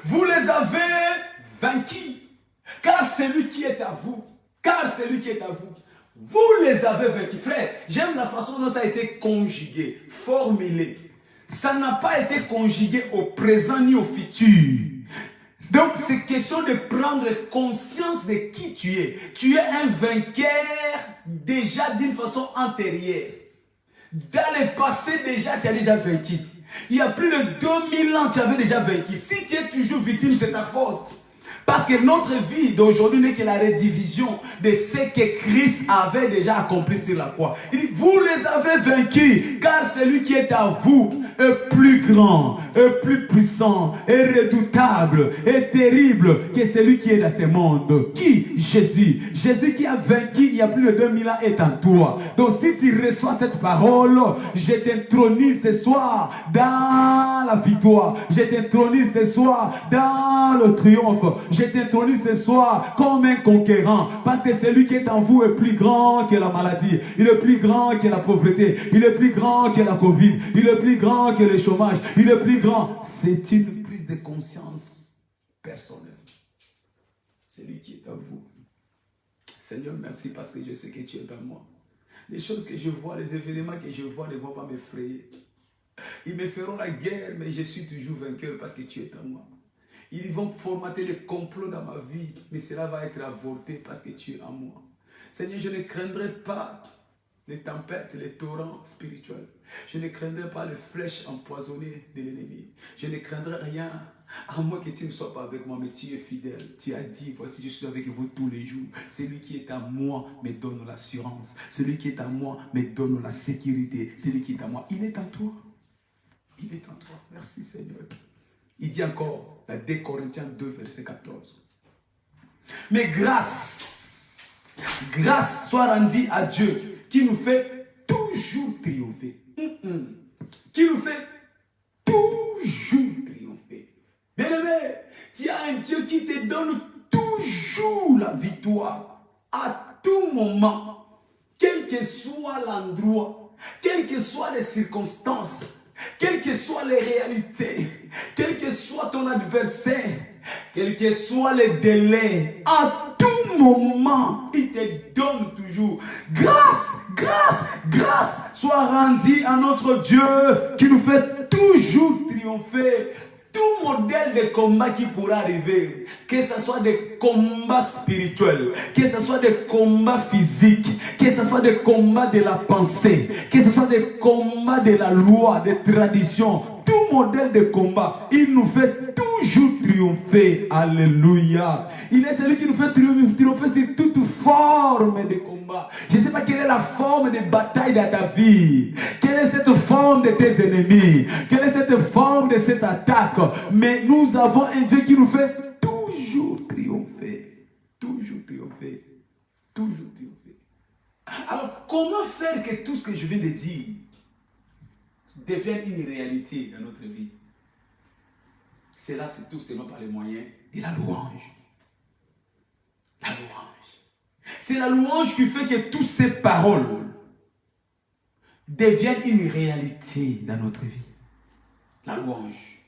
vous les avez vaincus. Car celui qui est à vous, vous les avez vaincus. Frère, j'aime la façon dont ça a été conjugué, formulé. Ça n'a pas été conjugué au présent ni au futur. Donc, c'est question de prendre conscience de qui tu es. Tu es un vainqueur déjà d'une façon antérieure. Dans le passé, déjà, tu as déjà vaincu. Il y a plus de 2000 ans, tu avais déjà vaincu. Si tu es toujours victime, c'est ta faute. Parce que notre vie d'aujourd'hui n'est que la redivision de ce que Christ avait déjà accompli sur la croix. Il dit, vous les avez vaincus, car celui qui est à vous est plus grand, est plus puissant, est redoutable, est terrible que celui qui est dans ce monde. Qui? Jésus. Jésus qui a vaincu il y a plus de 2000 ans est en toi. Donc si tu reçois cette parole, je t'intronise ce soir dans la victoire. Je t'intronise ce soir dans le triomphe. Je t'intronise ce soir comme un conquérant. Parce que celui qui est en vous est plus grand que la maladie. Il est plus grand que la pauvreté. Il est plus grand que la Covid. Il est plus grand moi que le chômage, il est plus grand. C'est une prise de conscience personnelle. C'est lui qui est en vous. Seigneur, merci parce que je sais que tu es en moi. Les choses que je vois, les événements que je vois ne vont pas m'effrayer. Ils me feront la guerre, mais je suis toujours vainqueur parce que tu es en moi. Ils vont formater des complots dans ma vie, mais cela va être avorté parce que tu es en moi. Seigneur, je ne craindrai pas les tempêtes, les torrents spirituels. Je ne craindrai pas les flèches empoisonnées de l'ennemi. Je ne craindrai rien, à moins que tu ne sois pas avec moi, mais tu es fidèle. Tu as dit, voici, je suis avec vous tous les jours. Celui qui est à moi me donne l'assurance. Celui qui est à moi me donne la sécurité. Celui qui est à moi, il est en toi. Il est en toi. Merci Seigneur. Il dit encore, dans 2 Corinthiens 2, verset 14. Mais grâce soit rendue à Dieu, qui nous fait toujours triompher. Qui nous fait toujours triompher. Bien-aimé, tu as un Dieu qui te donne toujours la victoire, à tout moment, quel que soit l'endroit, quelles que soient les circonstances, quelles que soient les réalités, quel que soit ton adversaire, quels que soient les délais, à tout moment, il te donne toujours. Grâce soit rendue à notre Dieu qui nous fait toujours triompher. Tout modèle de combat qui pourra arriver, que ce soit des combats spirituels, que ce soit des combats physiques, que ce soit des combats de la pensée, que ce soit des combats de la loi, des traditions, tout modèle de combat, il nous fait toujours triompher. Alléluia. Il est celui qui nous fait triompher sur toute forme de combat. Je ne sais pas quelle est la forme de bataille dans ta vie. Quelle est cette forme de tes ennemis. Quelle est cette forme de cette attaque. Mais nous avons un Dieu qui nous fait toujours triompher. Toujours triompher. Toujours triompher. Alors, comment faire que tout ce que je viens de dire devienne une réalité dans notre vie? Cela, c'est tout simplement par les moyens de la louange. La louange. C'est la louange qui fait que toutes ces paroles deviennent une réalité dans notre vie. La louange.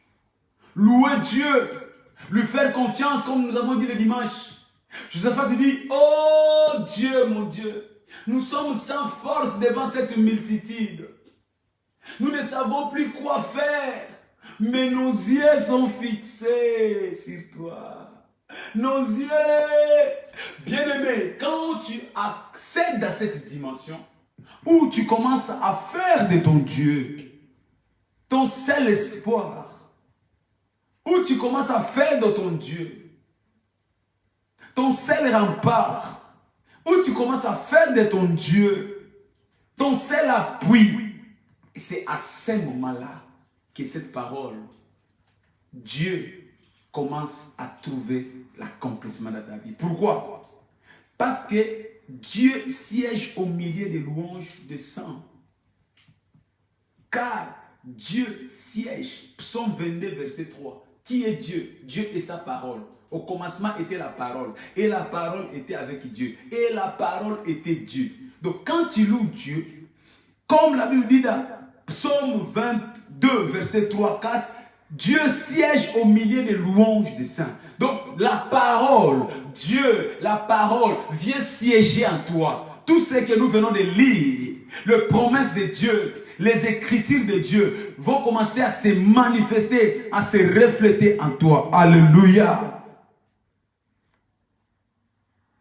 Louer Dieu, lui faire confiance comme nous avons dit le dimanche. Josaphat dit, oh Dieu, mon Dieu, nous sommes sans force devant cette multitude. Nous ne savons plus quoi faire, mais nos yeux sont fixés sur toi. Nos yeux, bien-aimés, quand tu accèdes à cette dimension, où tu commences à faire de ton Dieu ton seul espoir, où tu commences à faire de ton Dieu ton seul rempart, où tu commences à faire de ton Dieu ton seul appui, c'est à ce moment-là que cette parole, Dieu commence à trouver l'accomplissement de ta vie. Pourquoi? Parce que Dieu siège au milieu des louanges des saints. Car Dieu siège. Psaume 22, verset 3. Qui est Dieu? Dieu est sa parole. Au commencement était la parole. Et la parole était avec Dieu. Et la parole était Dieu. Donc quand tu loues Dieu, comme la Bible dit dans Psaume 22, verset 3, 4, Dieu siège au milieu des louanges des saints. Donc la parole, Dieu, la parole vient siéger en toi. Tout ce que nous venons de lire, les promesses de Dieu, les écritures de Dieu vont commencer à se manifester, à se refléter en toi. Alléluia.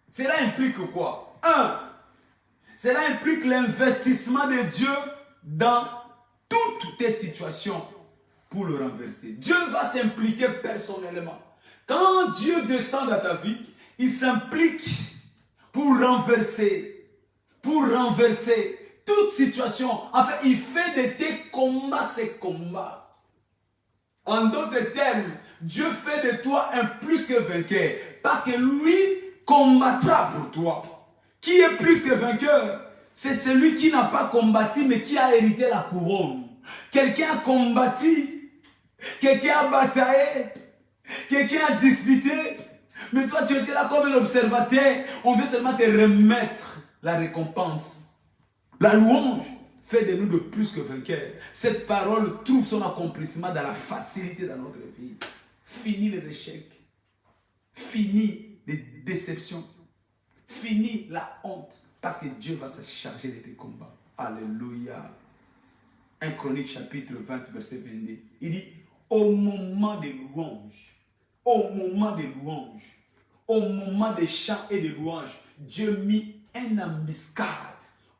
Cela implique quoi? 1. Cela implique l'investissement de Dieu dans toutes tes situations pour le renverser. Dieu va s'impliquer personnellement. Quand Dieu descend dans ta vie, il s'implique pour renverser toute situation. Enfin, il fait de tes combats ses combats. En d'autres termes, Dieu fait de toi un plus que vainqueur. Parce que lui combattra pour toi. Qui est plus que vainqueur? C'est celui qui n'a pas combattu, mais qui a hérité la couronne. Quelqu'un a combattu, quelqu'un a bataillé, quelqu'un a disputé, mais toi tu étais là comme un observateur. On veut seulement te remettre la récompense, la louange. fait de nous de plus que vainqueurs. Cette parole trouve son accomplissement dans la facilité dans notre vie. Fini les échecs. Fini les déceptions. Fini la honte. Parce que Dieu va se charger de tes combats. Alléluia. 1 Chronique chapitre 20 verset 22. Il dit, au moment des louanges, au moment des louanges, au moment des chants et des louanges, Dieu mit une embuscade.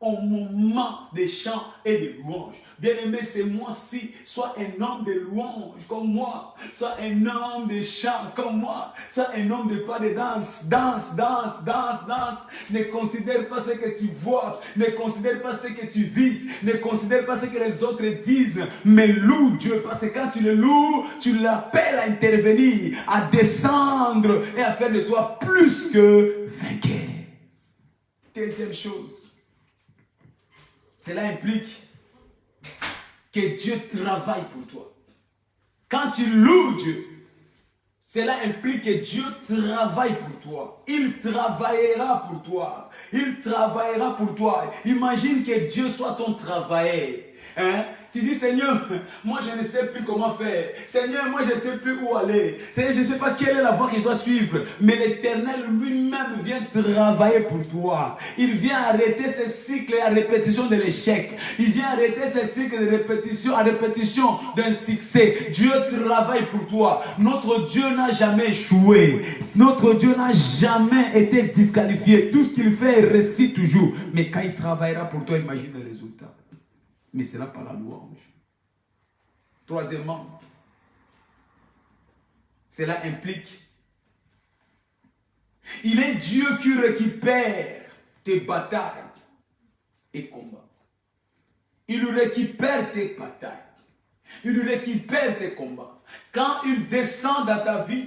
Au moment des chants et des louanges. Bien-aimé, c'est moi-ci. Sois un homme de louanges comme moi. Sois un homme de chants comme moi. Sois un homme de pas de danse. Danse, danse, danse, danse. Ne considère pas ce que tu vois. Ne considère pas ce que tu vis. Ne considère pas ce que les autres disent. Mais loue Dieu. Parce que quand tu le loues, tu l'appelles à intervenir, à descendre et à faire de toi plus que vainqueur. Deuxième chose. Cela implique que Dieu travaille pour toi. Quand tu loues Dieu, cela implique que Dieu travaille pour toi. Il travaillera pour toi. Il travaillera pour toi. Imagine que Dieu soit ton travailleur. Hein? Tu dis, Seigneur, moi je ne sais plus comment faire. Seigneur, moi je ne sais plus où aller. Seigneur, je ne sais pas quelle est la voie que je dois suivre. Mais l'Éternel lui-même vient travailler pour toi. Il vient arrêter ce cycle à répétition de l'échec. Il vient arrêter ce cycle de répétition à répétition d'un succès. Dieu travaille pour toi. Notre Dieu n'a jamais échoué. Notre Dieu n'a jamais été disqualifié. Tout ce qu'il fait, il réussit toujours. Mais quand il travaillera pour toi, imagine le résultat. Mais c'est là par la louange. Troisièmement, cela implique, il est Dieu qui récupère tes batailles et combats. Il récupère tes batailles. Il récupère tes combats. Quand il descend dans ta vie,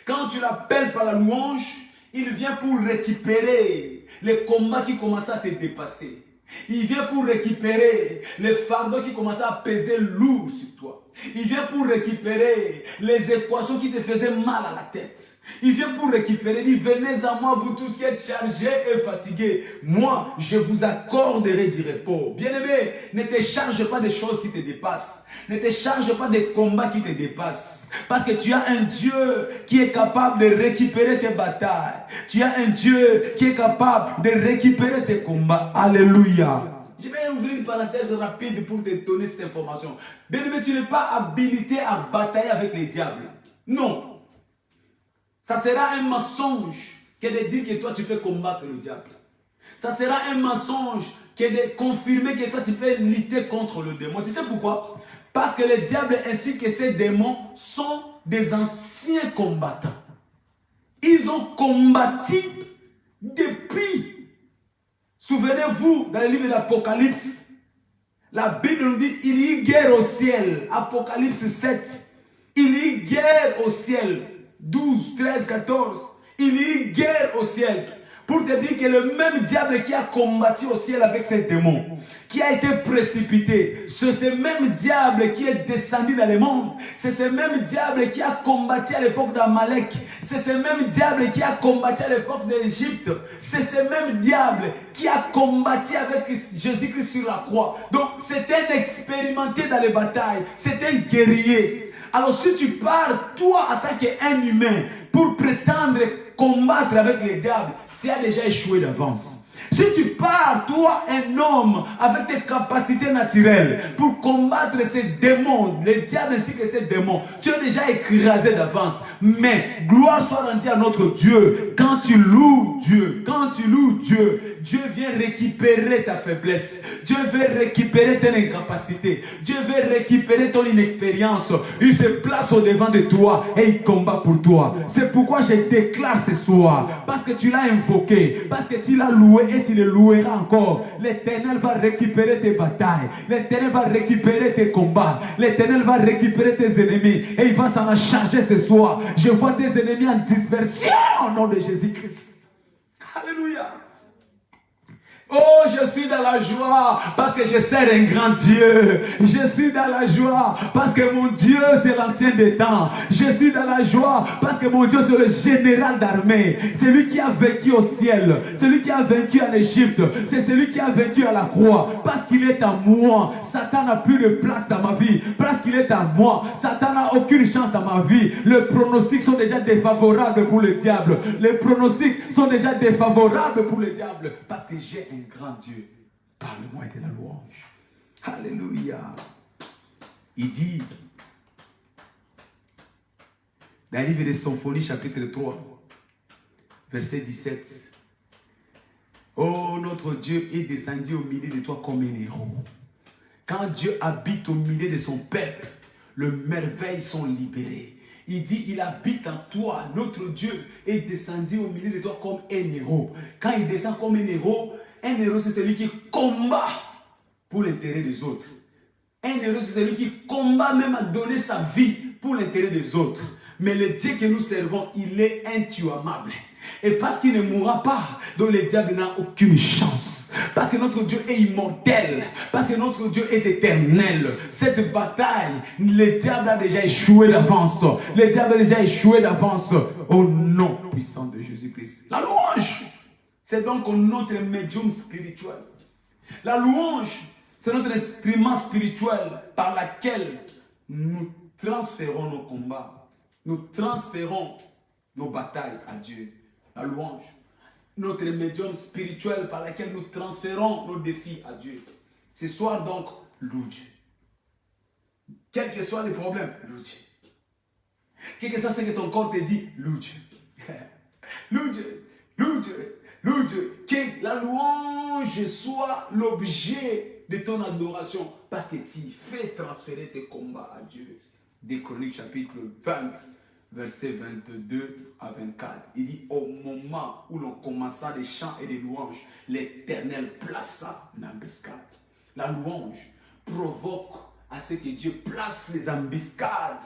quand tu l'appelles par la louange, il vient pour récupérer les combats qui commencent à te dépasser. Il vient pour récupérer les fardeaux qui commençaient à peser lourd sur toi. Il vient pour récupérer les équations qui te faisaient mal à la tête. Il vient pour récupérer. Il dit, venez à moi, vous tous qui êtes chargés et fatigués. Moi, je vous accorderai du repos. Bien-aimé, ne te charge pas des choses qui te dépassent. Ne te charge pas des combats qui te dépassent. Parce que tu as un Dieu qui est capable de récupérer tes batailles. Tu as un Dieu qui est capable de récupérer tes combats. Alléluia. Je vais ouvrir une parenthèse rapide pour te donner cette information. Bien-aimé, tu n'es pas habilité à batailler avec les diables. Non. Ça sera un mensonge que de dire que toi tu peux combattre le diable. Ça sera un mensonge que de confirmer que toi tu peux lutter contre le démon. Tu sais pourquoi? Parce que le diable ainsi que ses démons sont des anciens combattants. Ils ont combattu depuis. Souvenez-vous, dans le livre d'Apocalypse, la Bible nous dit il y a guerre au ciel. Apocalypse 7. Il y a guerre au ciel. 12, 13, 14. Il y a guerre au ciel. Pour te dire que le même diable qui a combattu au ciel avec ses démons, qui a été précipité, c'est ce même diable qui est descendu dans le monde. C'est ce même diable qui a combattu à l'époque d'Amalek. C'est ce même diable qui a combattu à l'époque d'Égypte. C'est ce même diable qui a combattu avec Jésus-Christ sur la croix. Donc c'est un expérimenté dans les batailles. C'est un guerrier. Alors si tu pars, toi en tant qu'un humain, pour prétendre combattre avec les diables, tu as déjà échoué d'avance. Si tu pars, toi, un homme, avec tes capacités naturelles, pour combattre ces démons, les diables ainsi que ces démons, tu es déjà écrasé d'avance. Mais, gloire soit rendue à notre Dieu. Quand tu loues Dieu, Dieu vient récupérer ta faiblesse. Dieu veut récupérer ton incapacité. Dieu veut récupérer ton inexpérience. Il se place au devant de toi et il combat pour toi. C'est pourquoi je déclare ce soir, parce que tu l'as invoqué, parce que tu l'as loué et tu le loueras encore. L'Éternel va récupérer tes batailles. L'Éternel va récupérer tes combats. L'Éternel va récupérer tes ennemis et il va s'en charger ce soir. Je vois tes ennemis en dispersion au nom de Jésus-Christ. Alléluia. Oh, je suis dans la joie parce que je sers un grand Dieu. Je suis dans la joie parce que mon Dieu, c'est l'ancien des temps. Je suis dans la joie parce que mon Dieu, c'est le général d'armée. C'est lui qui a vaincu au ciel. C'est lui qui a vaincu en Égypte. C'est celui qui a vaincu à la croix. Parce qu'il est à moi, Satan n'a plus de place dans ma vie. Parce qu'il est à moi, Satan n'a aucune chance dans ma vie. Les pronostics sont déjà défavorables pour le diable. Les pronostics sont déjà défavorables pour le diable. Parce que j'ai un grand Dieu. Parle-moi de la louange. Alléluia. Il dit, dans le livre de Symphonie, chapitre 3, verset 17. Oh, notre Dieu est descendu au milieu de toi comme un héros. Quand Dieu habite au milieu de son peuple, les merveilles sont libérées. Il dit, il habite en toi. Notre Dieu est descendu au milieu de toi comme un héros. Quand il descend comme un héros, c'est celui qui combat pour l'intérêt des autres. Un héros, c'est celui qui combat même à donner sa vie pour l'intérêt des autres. Mais le Dieu que nous servons, il est intuable. Et parce qu'il ne mourra pas, donc le diable n'a aucune chance. Parce que notre Dieu est immortel. Parce que notre Dieu est éternel. Cette bataille, le diable a déjà échoué d'avance. Le diable a déjà échoué d'avance. Au nom puissant de Jésus-Christ. La louange, c'est donc notre médium spirituel. La louange, c'est notre instrument spirituel par lequel nous transférons nos combats. Nous transférons nos batailles à Dieu. La louange. Notre médium spirituel par lequel nous transférons nos défis à Dieu. Ce soir donc, loue Dieu. Quel que soit le problème, loue Dieu. Quel que soit ce que ton corps te dit, loue Dieu. Loue Dieu, loue Dieu, loue Dieu. Que la louange soit l'objet de ton adoration parce que tu fais transférer tes combats à Dieu. Des Chroniques chapitre 20. Verset 22 à 24. Il dit, au moment où l'on commença les chants et les louanges, l'Éternel plaça une embuscade. La louange provoque à ce que Dieu place les embuscades.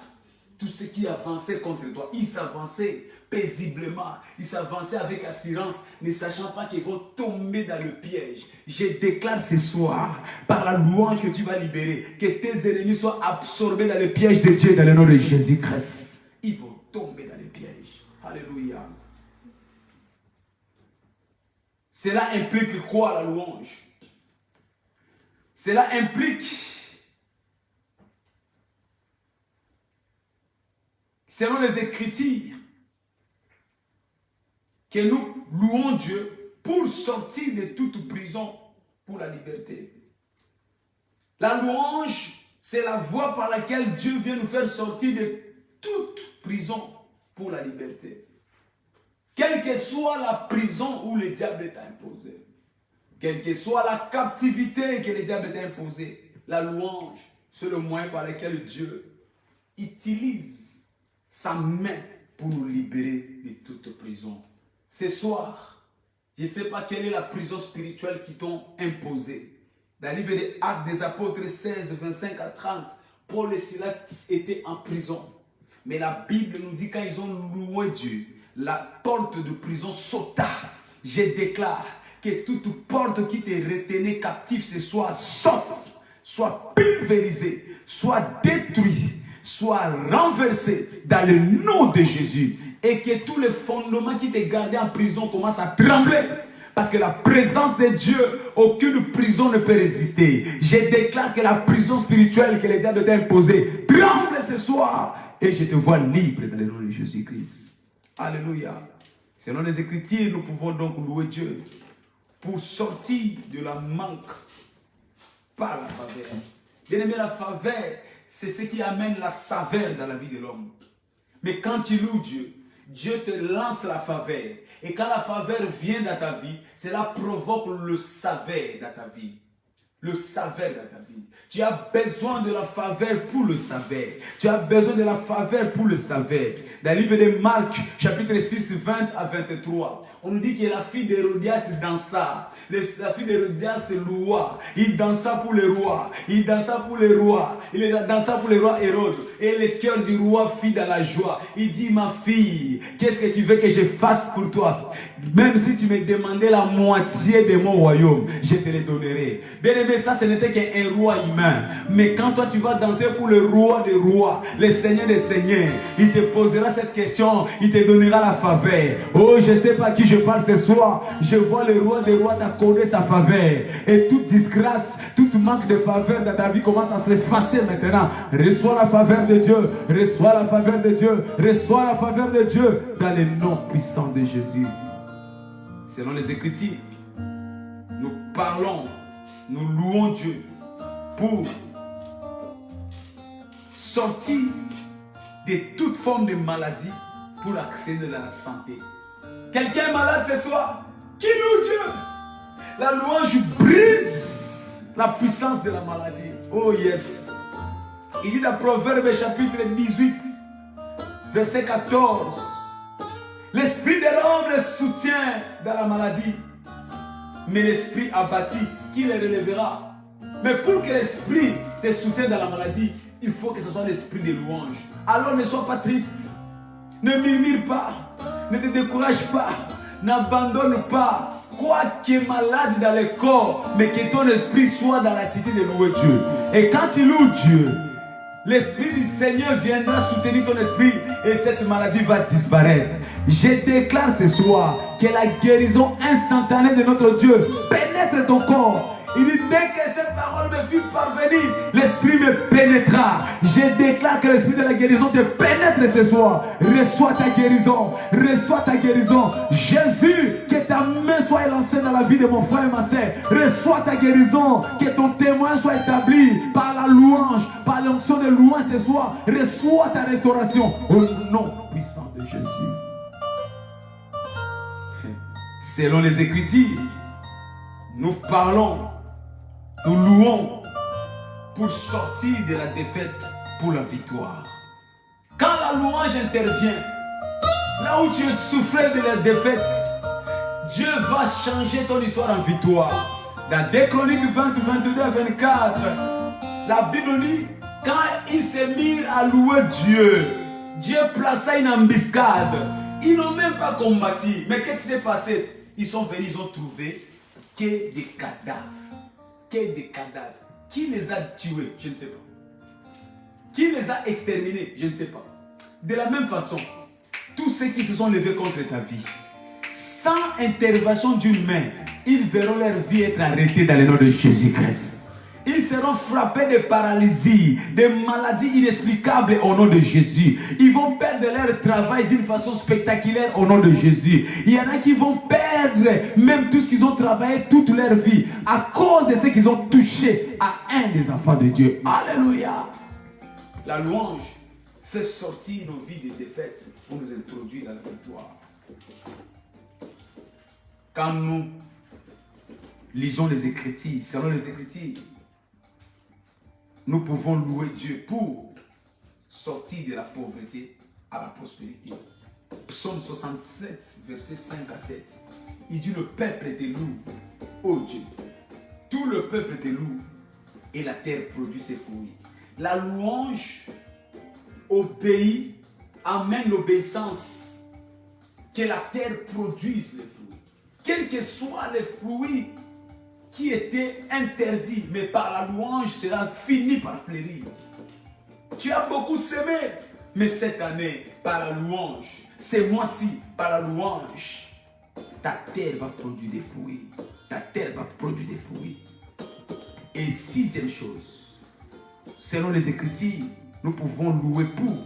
Tout ce qui avançait contre toi, ils s'avançaient paisiblement, ils s'avançaient avec assurance, ne sachant pas qu'ils vont tomber dans le piège. Je déclare ce soir, par la louange que tu vas libérer, que tes ennemis soient absorbés dans le piège de Dieu dans le nom de Jésus-Christ. Ils vont tomber dans les pièges. Alléluia. Cela implique quoi la louange? Cela implique, selon les Écritures, que nous louons Dieu pour sortir de toute prison pour la liberté. La louange, c'est la voie par laquelle Dieu vient nous faire sortir de toute prison pour la liberté. Quelle que soit la prison où le diable t'a imposé, quelle que soit la captivité que le diable t'a imposée, la louange, c'est le moyen par lequel Dieu utilise sa main pour nous libérer de toute prison. Ce soir, je ne sais pas quelle est la prison spirituelle qui t'ont imposée. Dans le livre des Actes des Apôtres 16, 25 à 30, Paul et Silas étaient en prison. Mais la Bible nous dit quand ils ont loué Dieu, la porte de prison sauta. Je déclare que toute porte qui te retenait captif ce soir saute, soit pulvérisée, soit détruite, soit renversée dans le nom de Jésus. Et que tous les fondements qui te gardaient en prison commencent à trembler. Parce que la présence de Dieu, aucune prison ne peut résister. Je déclare que la prison spirituelle que le diable t'a imposée tremble ce soir. Et je te vois libre dans le nom de Jésus-Christ. Alléluia. Selon les Écritures, nous pouvons donc louer Dieu pour sortir de la manque par la faveur. Bien aimé, la faveur, c'est ce qui amène la saveur dans la vie de l'homme. Mais quand tu loues Dieu, Dieu te lance la faveur. Et quand la faveur vient dans ta vie, cela provoque le saveur dans ta vie. le saveur dans ta vie. Tu as besoin de la faveur pour le saveur. Tu as besoin de la faveur pour le saveur. Dans le livre de Marc, chapitre 6, 20 à 23, on nous dit que la fille d'Hérodias dansa. La fille d'Hérodias loua. Il dansa pour le roi. Il dansa pour le roi. Il dansa pour le roi Hérode. Et le cœur du roi fit dans la joie. Il dit, ma fille, qu'est-ce que tu veux que je fasse pour toi? Même si tu me demandais la moitié de mon royaume, je te le donnerai. Bien aimé, ça ce n'était qu'un roi humain. Mais quand toi tu vas danser pour le roi des rois, le Seigneur des seigneurs, il te posera cette question, il te donnera la faveur. Oh, je ne sais pas à qui je parle ce soir. Je vois le roi des rois t'accorder sa faveur. Et toute disgrâce, tout manque de faveur dans ta vie commence à s'effacer maintenant. Reçois la faveur de Dieu. Reçois la faveur de Dieu. Reçois la faveur de Dieu dans le nom puissant de Jésus. Selon les Écritures, nous parlons, nous louons Dieu pour sortir de toute forme de maladie pour accéder à la santé. Quelqu'un est malade ce soir, qui loue Dieu? La louange brise la puissance de la maladie. Oh yes. Il dit dans Proverbe chapitre 18, verset 14. L'esprit de l'homme le soutient dans la maladie, mais l'esprit abattu, qui le relèvera? Mais pour que l'esprit te soutienne dans la maladie, il faut que ce soit l'esprit de louange. Alors ne sois pas triste, ne murmure pas, ne te décourage pas, n'abandonne pas. Quoi qu'il est malade dans le corps, mais que ton esprit soit dans l'attitude de louer Dieu. Et quand tu loues Dieu, l'Esprit du Seigneur viendra soutenir ton esprit et cette maladie va disparaître. Je déclare ce soir que la guérison instantanée de notre Dieu pénètre ton corps. Il dit, dès que cette parole me fut parvenue, l'Esprit me pénétra. Je déclare que l'Esprit de la guérison te pénètre ce soir. Reçois ta guérison. Reçois ta guérison. Jésus, que ta main soit lancée dans la vie de mon frère et ma soeur. Reçois ta guérison. Que ton témoin soit établi par la louange, par l'onction de louange ce soir. Reçois ta restauration. Au nom puissant de Jésus. Selon les Écritures, nous parlons, nous louons pour sortir de la défaite pour la victoire. Quand la louange intervient, là où tu souffrais de la défaite, Dieu va changer ton histoire en victoire. Dans 2 Chroniques 20, 22 à 24, la Bible dit, quand ils se mirent à louer Dieu, Dieu plaça une embuscade. Ils n'ont même pas combattu. Mais qu'est-ce qui s'est passé? Ils sont venus, ils ont trouvé que des cadavres. Que des cadavres. Qui les a tués? Je ne sais pas. Qui les a exterminés? Je ne sais pas. De la même façon, tous ceux qui se sont levés contre ta vie, sans intervention d'une main, ils verront leur vie être arrêtée dans le nom de Jésus-Christ. Ils seront frappés de paralysie, de maladies inexplicables au nom de Jésus. Ils vont perdre leur travail d'une façon spectaculaire au nom de Jésus. Il y en a qui vont perdre même tout ce qu'ils ont travaillé toute leur vie à cause de ce qu'ils ont touché à un des enfants de Dieu. Alléluia. La louange fait sortir nos vies des défaites pour nous introduire dans la victoire. Quand nous lisons les Écritures, selon les Écritures, nous pouvons louer Dieu pour sortir de la pauvreté à la prospérité. Psaume 67, versets 5 à 7. Il dit, le peuple te loue, ô Dieu. Tout le peuple te loue et la terre produit ses fruits. La louange obéit, amène l'obéissance, que la terre produise les fruits. Quels que soient les fruits qui était interdit, mais par la louange, cela finit par fleurir. Tu as beaucoup semé, mais cette année, par la louange, ces mois-ci, par la louange, ta terre va produire des fruits. Ta terre va produire des fruits. Et sixième chose, selon les Écritures, nous pouvons louer pour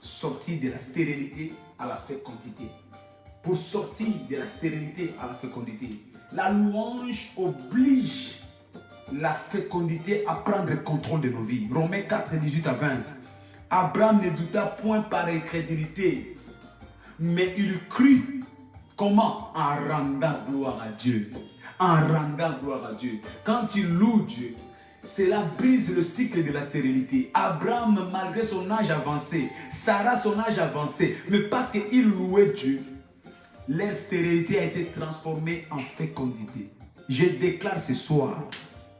sortir de la stérilité à la fécondité. Pour sortir de la stérilité à la fécondité. La louange oblige la fécondité à prendre le contrôle de nos vies. Romains 4, 18 à 20. Abraham ne douta point par incrédulité, mais il crut. Comment? En rendant gloire à Dieu. en rendant gloire à Dieu. Quand tu loues Dieu, cela brise le cycle de la stérilité. Abraham, malgré son âge avancé, Sarah, son âge avancé, mais parce qu'il louait Dieu, leur stérilité a été transformée en fécondité. Je déclare ce soir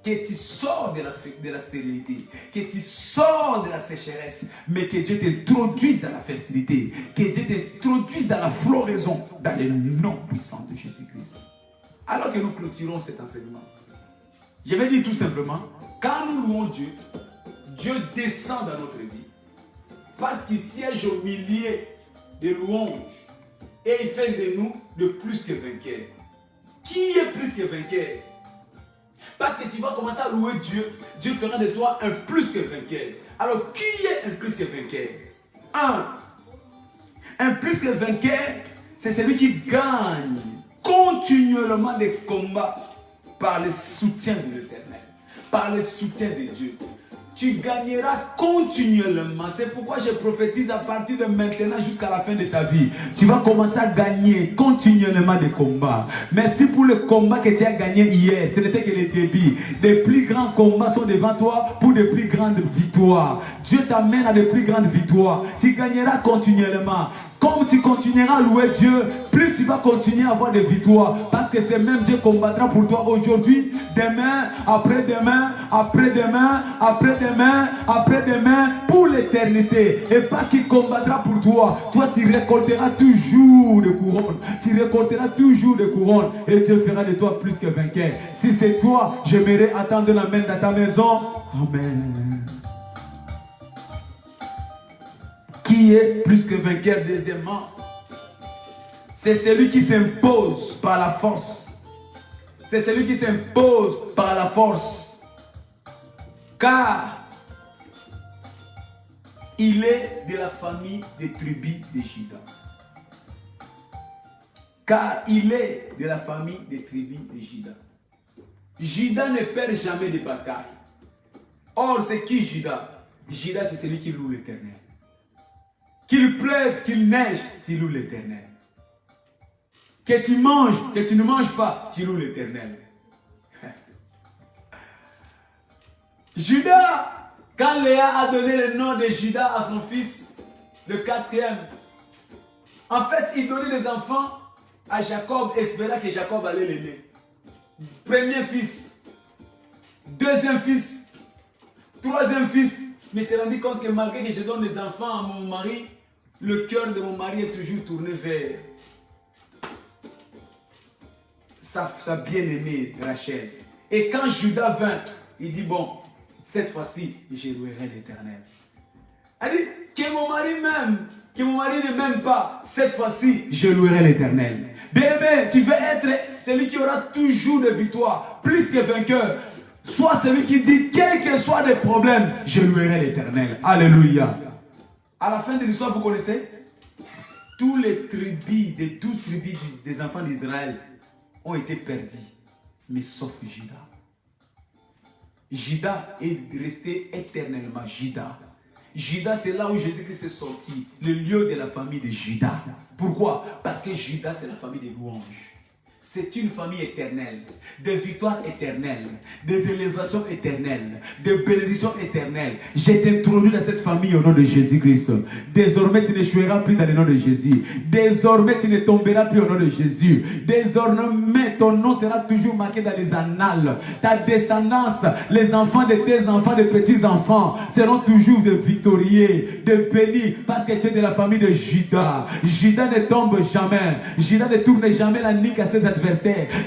que tu sors de la stérilité, que tu sors de la sécheresse, mais que Dieu t'introduise dans la fertilité, que Dieu t'introduise dans la floraison, dans le nom puissant de Jésus-Christ. Alors que nous clôturons cet enseignement, je vais dire tout simplement, quand nous louons Dieu, Dieu descend dans notre vie, parce qu'il siège au milieu des louanges, et il fait de nous de plus que vainqueurs. Qui est plus que vainqueur? Parce que tu vas commencer à louer Dieu, Dieu fera de toi un plus que vainqueur. Alors, qui est un plus que vainqueur? Un plus que vainqueur, c'est celui qui gagne continuellement des combats par le soutien de l'Éternel, par le soutien de Dieu. Tu gagneras continuellement. C'est pourquoi je prophétise à partir de maintenant jusqu'à la fin de ta vie. Tu vas commencer à gagner continuellement des combats. Merci pour le combat que tu as gagné hier. Ce n'était que le début. Des plus grands combats sont devant toi pour de plus grandes victoires. Dieu t'amène à de plus grandes victoires. Tu gagneras continuellement. Comme tu continueras à louer Dieu, plus tu vas continuer à avoir des victoires. Parce que c'est même Dieu combattra pour toi aujourd'hui, demain, après-demain, après-demain, après-demain, après-demain, pour l'éternité. Et parce qu'il combattra pour toi, toi tu récolteras toujours des couronnes. Tu récolteras toujours des couronnes. Et Dieu fera de toi plus que vainqueur. Si c'est toi, j'aimerais attendre la main dans ta maison. Amen. Qui est plus que vainqueur? Deuxièmement, c'est celui qui s'impose par la force. C'est celui qui s'impose par la force. Car il est de la famille des tribus de Juda. Car il est de la famille des tribus de Juda. Juda ne perd jamais de bataille. Or, c'est qui Juda? Juda, c'est celui qui loue l'Éternel. Qu'il pleuve, qu'il neige, tu loues l'Éternel. Que tu manges, que tu ne manges pas, tu loues l'Éternel. Judas, quand Léa a donné le nom de Judas à son fils, le quatrième, en fait, il donnait des enfants à Jacob, espérant que Jacob allait l'aimer. Premier fils, deuxième fils, troisième fils. Mais il s'est rendu compte que malgré que je donne des enfants à mon mari, le cœur de mon mari est toujours tourné vers sa bien-aimée Rachel. Et quand Judas vint, il dit, bon, cette fois-ci, je louerai l'Éternel. Elle dit, que mon mari m'aime, que mon mari ne m'aime pas, cette fois-ci, je louerai l'Éternel. Bien-aimé, tu veux être celui qui aura toujours des victoires, plus que vainqueur. Sois celui qui dit, quels que soient les problèmes, je louerai l'Éternel. Alléluia. À la fin de l'histoire, vous connaissez? Tous les tribus, des 12 tribus des enfants d'Israël ont été perdus. Mais sauf Juda. Juda est resté éternellement Juda. Juda, c'est là où Jésus-Christ est sorti. Le lieu de la famille de Juda. Pourquoi? Parce que Juda, c'est la famille des louanges. C'est une famille éternelle, des victoires éternelles, des élévations éternelles, des bénédictions éternelles. Je t'introduis dans cette famille au nom de Jésus-Christ. Désormais, tu n'échoueras plus dans le nom de Jésus. Désormais, tu ne tomberas plus au nom de Jésus. Désormais, ton nom sera toujours marqué dans les annales. Ta descendance, les enfants de tes enfants, de petits-enfants, seront toujours de victorieux, de bénis, parce que tu es de la famille de Juda. Juda ne tombe jamais. Juda ne tourne jamais la nique à ses adversaires.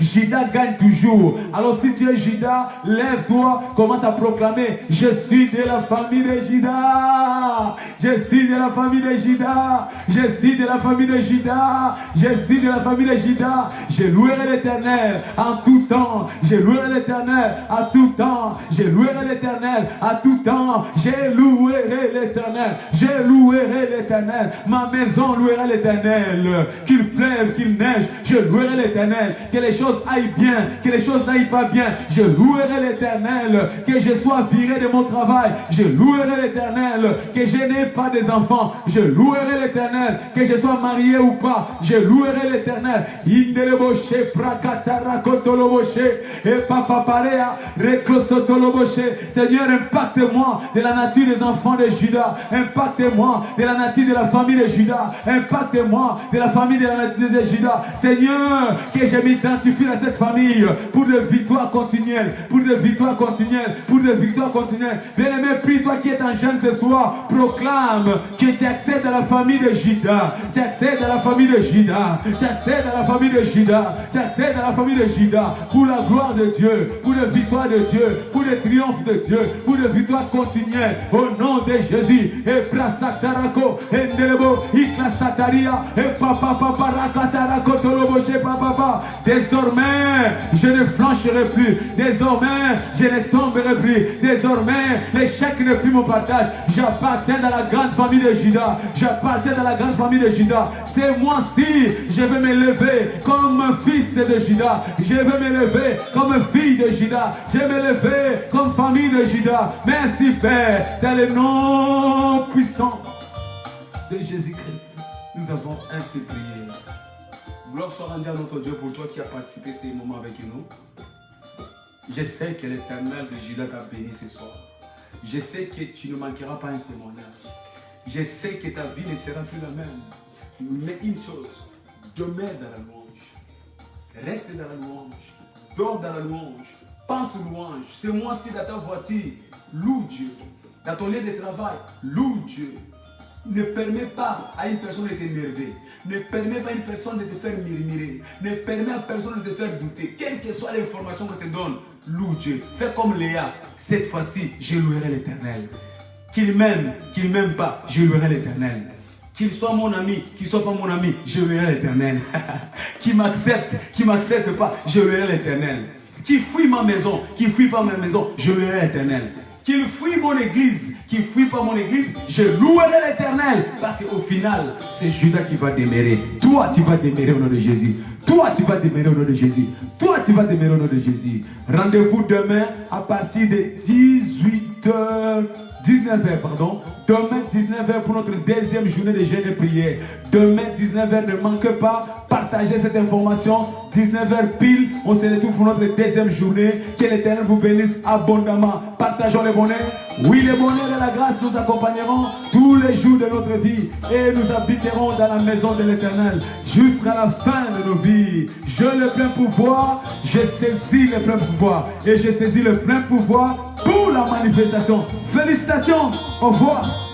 Juda gagne toujours. Alors si tu es Juda, lève-toi, commence à proclamer, je suis de la famille de Juda. Je suis de la famille de Juda. Je suis de la famille de Juda. Je suis de la famille de Juda. Je louerai l'Éternel en tout temps. Je louerai l'Éternel à tout temps. Je louerai l'Éternel à tout temps. Je louerai l'Éternel. Je louerai l'Éternel. Ma maison louera l'Éternel. Qu'il pleuve, qu'il neige, je louerai l'Éternel. l'éternel. Que les choses aillent bien, que les choses n'aillent pas bien. Je louerai l'éternel. Que je sois viré de mon travail. Je louerai l'éternel. Que je n'ai pas des enfants. Je louerai l'éternel. Que je sois marié ou pas. Je louerai l'éternel. Seigneur, impacte-moi de la nature des enfants de Judas. Impacte-moi de la nature de la famille de Judas. Impacte-moi de la famille de Judas. Seigneur, que je m'identifie à cette famille pour de victoires continuelles. Pour de victoires continuelles. Pour de victoires continuelles. Bien-aimé, prie, toi qui es en jeûne ce soir, proclame que tu accèdes à la famille de Judas. Tu accèdes à la famille de Judas. Tu accèdes à la famille de Judas. Tu accèdes à la famille de Judas. Pour la gloire de Dieu. Pour la victoire de Dieu. Pour le triomphe de Dieu. Pour la victoire continuelle. Au nom de Jésus. Et Prasatarako. Et Ndelebo. Iklasataria. Et Papa Papa Rakatarako Toloboshe Papa. Désormais, je ne flancherai plus. Désormais, je ne tomberai plus. Désormais, l'échec n'est plus mon partage. J'appartiens dans la grande famille de Judas. J'appartiens dans la grande famille de Judas. C'est moi-ci, je vais me lever comme un fils de Judas. Je vais me lever comme fille de Judas. Je vais me lever comme famille de Judas. Merci Père, dans le nom puissant de Jésus-Christ. Nous avons ainsi prié. Gloire soit rendue à notre Dieu pour toi qui as participé à ces moments avec nous. Je sais que l'Éternel de Judas t'a béni ce soir. Je sais que tu ne manqueras pas un témoignage. Je sais que ta vie ne sera plus la même. Mais une chose, demeure dans la louange. Reste dans la louange. Dors dans la louange. Pense louange. Ce mois-ci dans ta voiture, loue Dieu. Dans ton lieu de travail, loue Dieu. Ne permets pas à une personne de t'énerver. Ne permets pas à une personne de te faire murmurer. Ne permets à personne de te faire douter. Quelle que soit l'information que te donne, loue Dieu. Fais comme Léa. Cette fois-ci, je louerai l'Éternel. Qu'il m'aime pas, je louerai l'Éternel. Qu'il soit mon ami, qu'il soit pas mon ami, je louerai l'Éternel. Qu'il m'accepte pas, je louerai l'Éternel. Qu'il fuit ma maison, qu'il fuit pas ma maison, je louerai l'Éternel. Qu'il fuit mon église, qu'il fuit pas mon église, je louerai l'Éternel. Parce qu'au final, c'est Judas qui va demeurer. Toi, tu vas demeurer au nom de Jésus. Toi, tu vas demeurer au nom de Jésus. Toi, tu vas demeurer au nom de Jésus. Rendez-vous demain à partir de 19h, pardon. Demain 19h pour notre deuxième journée de jeûne et prière. Demain 19h, ne manquez pas, partagez cette information. 19h pile, on se retrouve pour notre deuxième journée. Que l'Éternel vous bénisse abondamment. Partageons le bonheur. Oui, le bonheur et la grâce nous accompagneront tous les jours de notre vie. Et nous habiterons dans la maison de l'Éternel jusqu'à la fin de nos vies. Je le plein pouvoir, je saisis le plein pouvoir. Et je saisis le plein pouvoir pour la manifestation. Félicitations, au revoir.